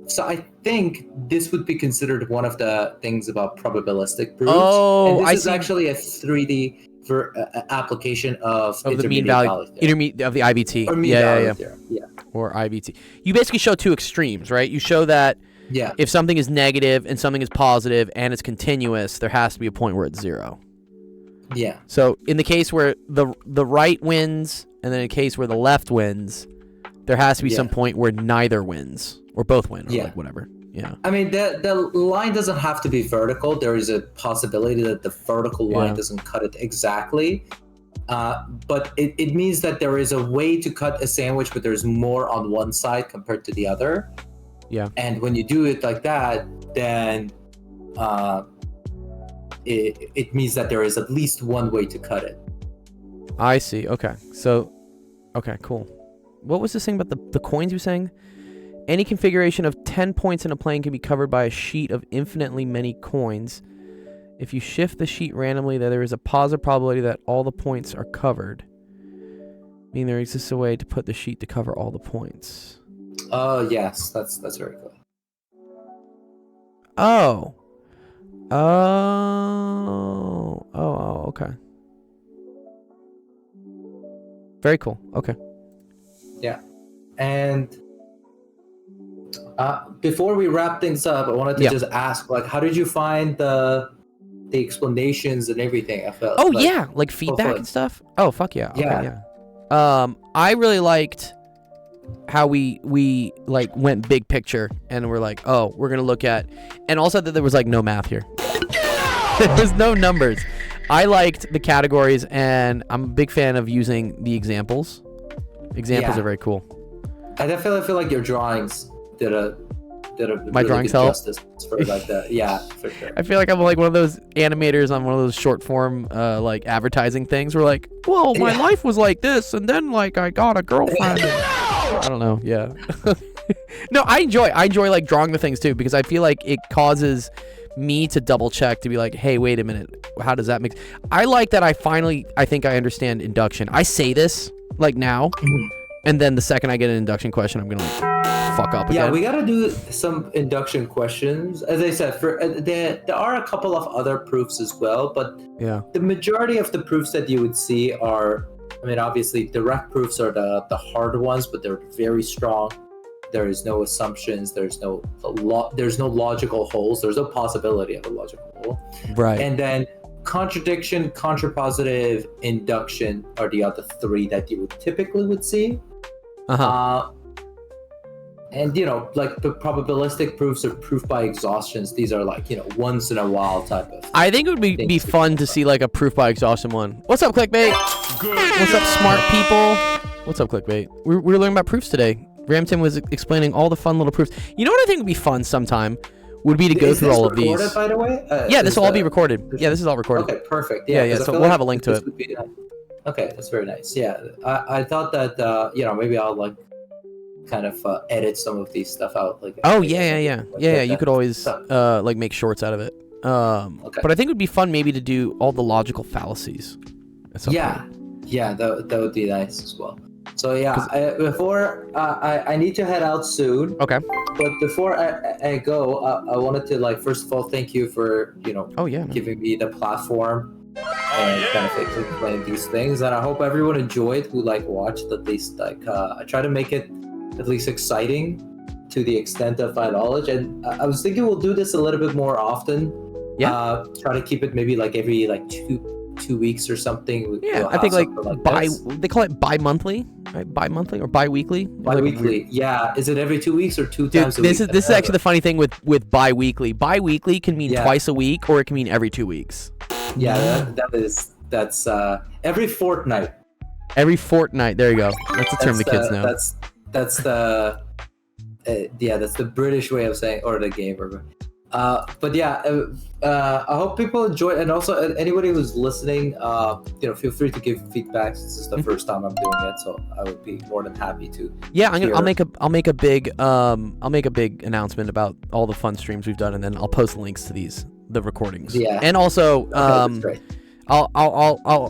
So I think this would be considered one of the things about probabilistic proofs.
Oh,
and this
I
is
see.
actually a 3D application of
Of the mean
intermediate
value,
theorem.
intermediate of the IVT.
Or mean
yeah,
value
yeah,
theorem. Yeah.
Or IVT. You basically show 2 extremes, right? You show that
Yeah.
if something is negative and something is positive and it's continuous, there has to be a point where it's 0.
Yeah.
So in the case where the right wins, and then in a case where the left wins, there has to be some point where neither wins or both win, or like whatever. Yeah.
I mean, the line doesn't have to be vertical. There is a possibility that the vertical line doesn't cut it exactly. But it means that there is a way to cut a sandwich, but there's more on one side compared to the other.
Yeah.
And when you do it like that, then it means that there is at least one way to cut it.
I see. Okay. So, okay, cool. What was this thing about the coins you were saying? Any configuration of 10 points in a plane can be covered by a sheet of infinitely many coins. If you shift the sheet randomly, then there is a positive probability that all the points are covered. Meaning there exists a way to put the sheet to cover all the points.
Oh, yes. That's very cool.
Oh. Okay. Very cool. Okay.
Yeah. And before we wrap things up, I wanted to just ask, like, how did you find the explanations and everything? I felt.
Oh, yeah, like feedback and stuff. Oh, fuck yeah. Okay, yeah. I really liked how we like went big picture and we're like, oh, we're gonna look at, and also that there was like no math here. There was no numbers. I liked the categories, and I'm a big fan of using the examples. Examples are very cool.
I definitely feel like your drawings did a
my
really
drawings
good
help
justice for like that. Yeah, for sure.
I feel like I'm like one of those animators on one of those short form like advertising things. We're like, well, my life was like this, and then like I got a girlfriend. I don't know. Yeah. No, I enjoy like drawing the things too, because I feel like it causes me to double check to be like, hey, wait a minute, how does that make? I like that I think I understand induction. I say this like now, and then the second I get an induction question, I'm gonna like fuck up again.
Yeah, we gotta do some induction questions. As I said, for there are a couple of other proofs as well, but
yeah,
the majority of the proofs that you would see are I mean, obviously, direct proofs are the hard ones, but they're very strong. There is no assumptions. There's no logical holes. There's no possibility of a logical hole.
Right.
And then contradiction, contrapositive, induction are the other three that you would typically see. And like the probabilistic proofs or proof by exhaustions, these are like once in a while type of.
I think it would be fun to see like a proof by exhaustion one. What's up, clickbait? What's up, smart people? What's up, clickbait? We're learning about proofs today. Ramtin was explaining all the fun little proofs. You know what I think would be fun sometime would be to go through all of these.
Is this recorded, by the way?
Yeah, this will all be recorded. Yeah, this is all recorded.
Okay, perfect.
Yeah. So we'll have a link to it.
Okay, that's very nice. Yeah, I thought that maybe I'll like kind of edit some of these stuff out. Like.
Oh yeah. You could always like make shorts out of it.
Okay.
But I think it would be fun maybe to do all the logical fallacies.
Yeah, that would be nice as well. So before I need to head out soon.
Okay.
But before I go, I wanted to like first of all thank you for giving me the platform and kind of explain these things, and I hope everyone enjoyed who like watched at least like I try to make it at least exciting to the extent of my knowledge, and I was thinking we'll do this a little bit more often. Yeah. Try to keep it maybe like every like two weeks or something.
Yeah, I think like they call it bi-monthly, right? Bi-monthly or bi-weekly?
Bi-weekly, yeah. Is it every 2 weeks or two times a week?
This is actually the funny thing with bi-weekly. Bi-weekly can mean twice a week, or it can mean every 2 weeks.
Yeah, that's every fortnight.
Every fortnight. There you go. That's the term the kids know.
That's the that's the British way of saying, or the gamer. But yeah, I hope people enjoy it, and also anybody who's listening, feel free to give feedback. This is the first time I'm doing it, so I would be more than happy to.
Yeah, I'll make a big announcement about all the fun streams we've done, and then I'll post links to the recordings. Yeah, and also
that's great.
I'll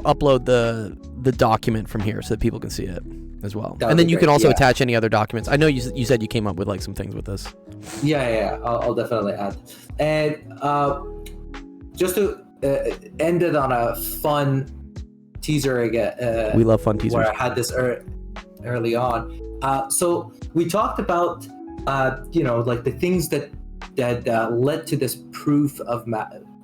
upload the document from here so that people can see it as well. And then you can also attach any other documents. I know you said you came up with like some things with this.
Yeah. I'll definitely add. And just to end it on a fun teaser again.
We love fun teasers.
Where I had this early on. So we talked about like the things that led to this proof of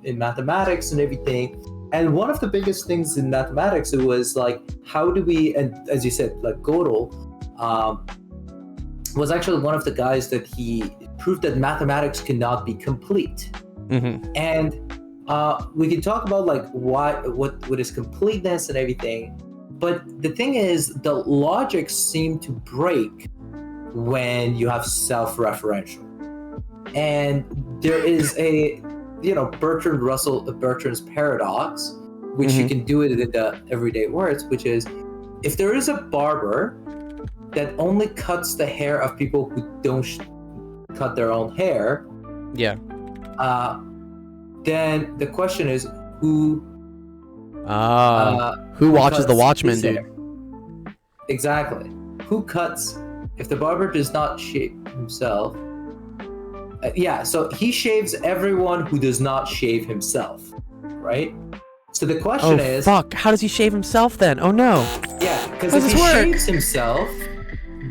in mathematics and everything. And one of the biggest things in mathematics, it was like, how do we, and as you said, like Gödel was actually one of the guys that he proved that mathematics cannot be complete. Mm-hmm. And we can talk about like what is completeness and everything. But the thing is, the logic seemed to break when you have self-referential. And there is a Bertrand's paradox, which you can do it in the everyday words, which is, if there is a barber that only cuts the hair of people who don't cut their own hair, then the question is who
watches the Watchmen, dude?
Exactly. Who cuts? If the barber does not shave himself. So he shaves everyone who does not shave himself, right? So the question is...
fuck, how does he shave himself then? Oh no.
Yeah, because if he shaves himself,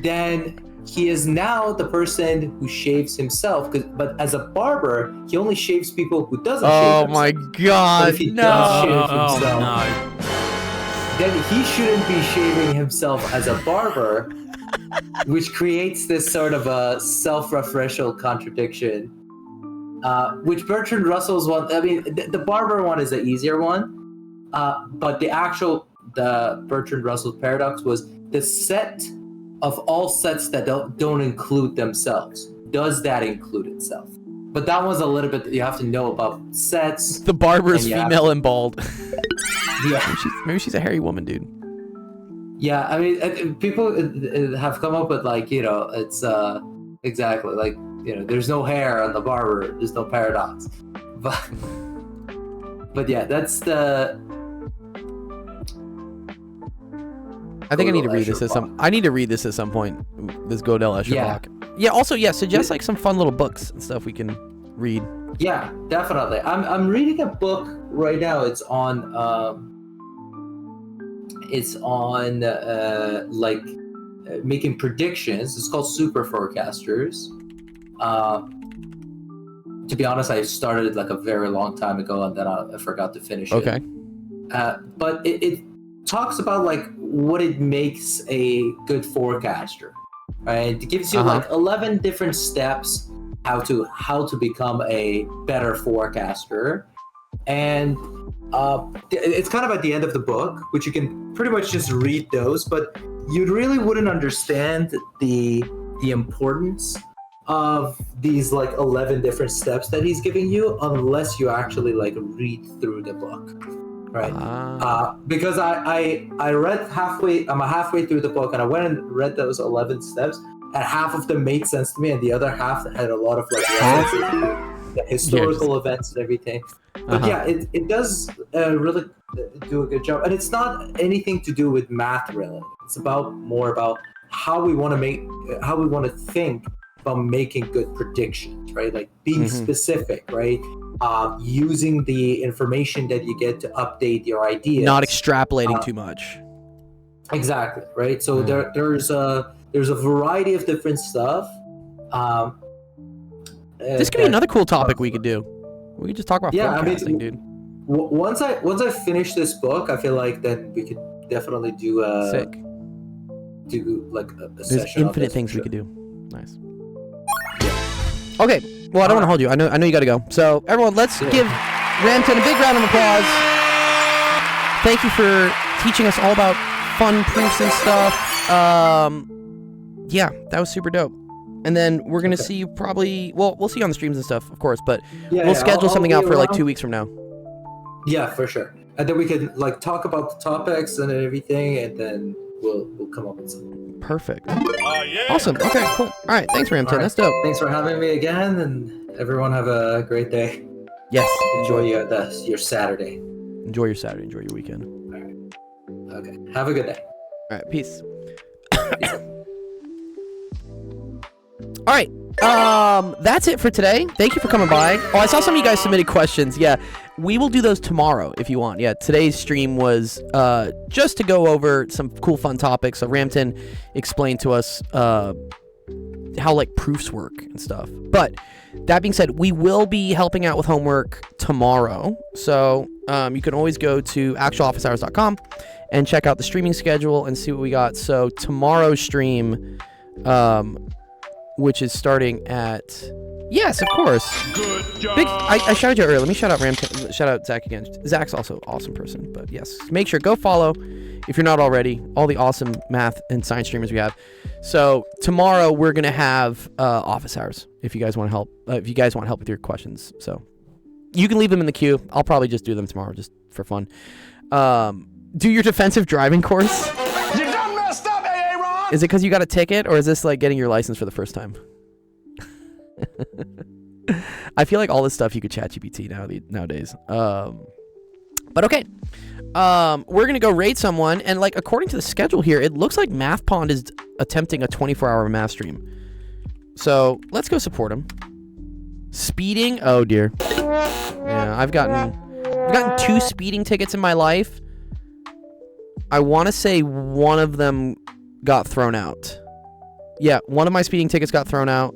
then he is now the person who shaves himself, but as a barber, he only shaves people who doesn't shave himself.
Oh my god,
but if he does shave himself, then he shouldn't be shaving himself as a barber, which creates this sort of a self-referential contradiction, which Bertrand Russell's one. I mean, the barber one is the easier one, but the Bertrand Russell paradox was the set of all sets that don't include themselves. Does that include itself? But that one's a little bit, you have to know about sets.
The barber is female and bald.
Yeah,
maybe she's a hairy woman, dude.
Yeah, I mean, people have come up with like, it's exactly like, there's no hair on the barber, there's no paradox. But yeah, that's the.
I think I need to read this at some. I need to read this at some point. This Gödel Escher block. Yeah. Also, suggest like some fun little books and stuff we can read.
Yeah, definitely. I'm reading a book right now. It's on. it's on making predictions. It's called Super Forecasters. To be honest, I started it like a very long time ago, and then I forgot to finish it.
Okay.
But it talks about like what it makes a good forecaster, right? It gives you like 11 different steps how to become a better forecaster, and it's kind of at the end of the book, which you can pretty much just read those, but you really wouldn't understand the importance of these like 11 different steps that he's giving you unless you actually like read through the book, right? Because I read halfway through the book, and I went and read those 11 steps, and half of them made sense to me, and the other half had a lot of like references to historical events and everything. But yeah, it does really do a good job, and it's not anything to do with math really. It's more about how we want to think about making good predictions, right? Like being specific, right? Using the information that you get to update your ideas.
Not extrapolating too much.
Exactly, right? So there's a variety of different stuff.
This could be another cool topic we could do. We could just talk about forecasting, dude.
Once I finish this book, I feel like then we could definitely do
Sick.
Do like a
There's
session.
infinite things we could do. Nice. Okay. Well, I don't want to hold you. I know you got to go. So everyone, let's give Ramtin a big round of applause. Thank you for teaching us all about fun proofs and stuff. Yeah, that was super dope. And then we're gonna see you probably. Well, we'll see you on the streams and stuff, of course. But we'll schedule something out for like 2 weeks from now.
Yeah, for sure. And then we can like talk about the topics and everything, and then we'll come up with something.
Perfect. Awesome. Okay, cool. All right, thanks, Ramtin. Right. That's dope.
Thanks for having me again, and everyone have a great day.
Yes.
Enjoy your Saturday.
Enjoy your Saturday. Enjoy your weekend.
All right. Okay. Have a good day.
All right. Peace. All right. That's it for today. Thank you for coming by. Oh, I saw some of you guys submitted questions. Yeah, we will do those tomorrow if you want. Yeah, today's stream was just to go over some cool, fun topics. So Ramtin explained to us how like proofs work and stuff. But that being said, we will be helping out with homework tomorrow. So you can always go to actualofficehours.com and check out the streaming schedule and see what we got. So tomorrow's stream, which is starting at... Yes, of course.
Good job.
I shouted you earlier. Let me shout out Zach again. Zach's also an awesome person. But yes, make sure go follow if you're not already. All the awesome math and science streamers we have. So tomorrow we're gonna have office hours. If you guys want help, with your questions, so you can leave them in the queue. I'll probably just do them tomorrow, just for fun. Do your defensive driving course.
You done messed up, AA Ron.
Is it because you got a ticket, or is this like getting your license for the first time? I feel like all this stuff you could chat GPT nowadays. But okay. We're gonna go raid someone, and like according to the schedule here, it looks like Math Pond is attempting a 24-hour math stream. So let's go support him. Speeding? Oh dear. Yeah, I've gotten 2 speeding tickets in my life. I want to say one of them got thrown out. Yeah, one of my speeding tickets got thrown out.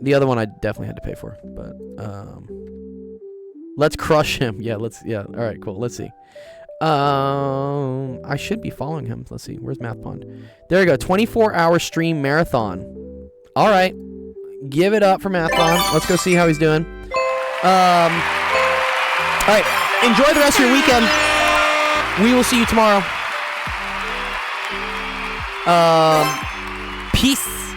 The other one I definitely had to pay for, but let's crush him. Yeah, all right, cool. Let's see. I should be following him. Let's see. Where's Math Pond? There you go. 24-hour stream marathon. All right. Give it up for Math Pond. Let's go see how he's doing. All right. Enjoy the rest of your weekend. We will see you tomorrow. Peace.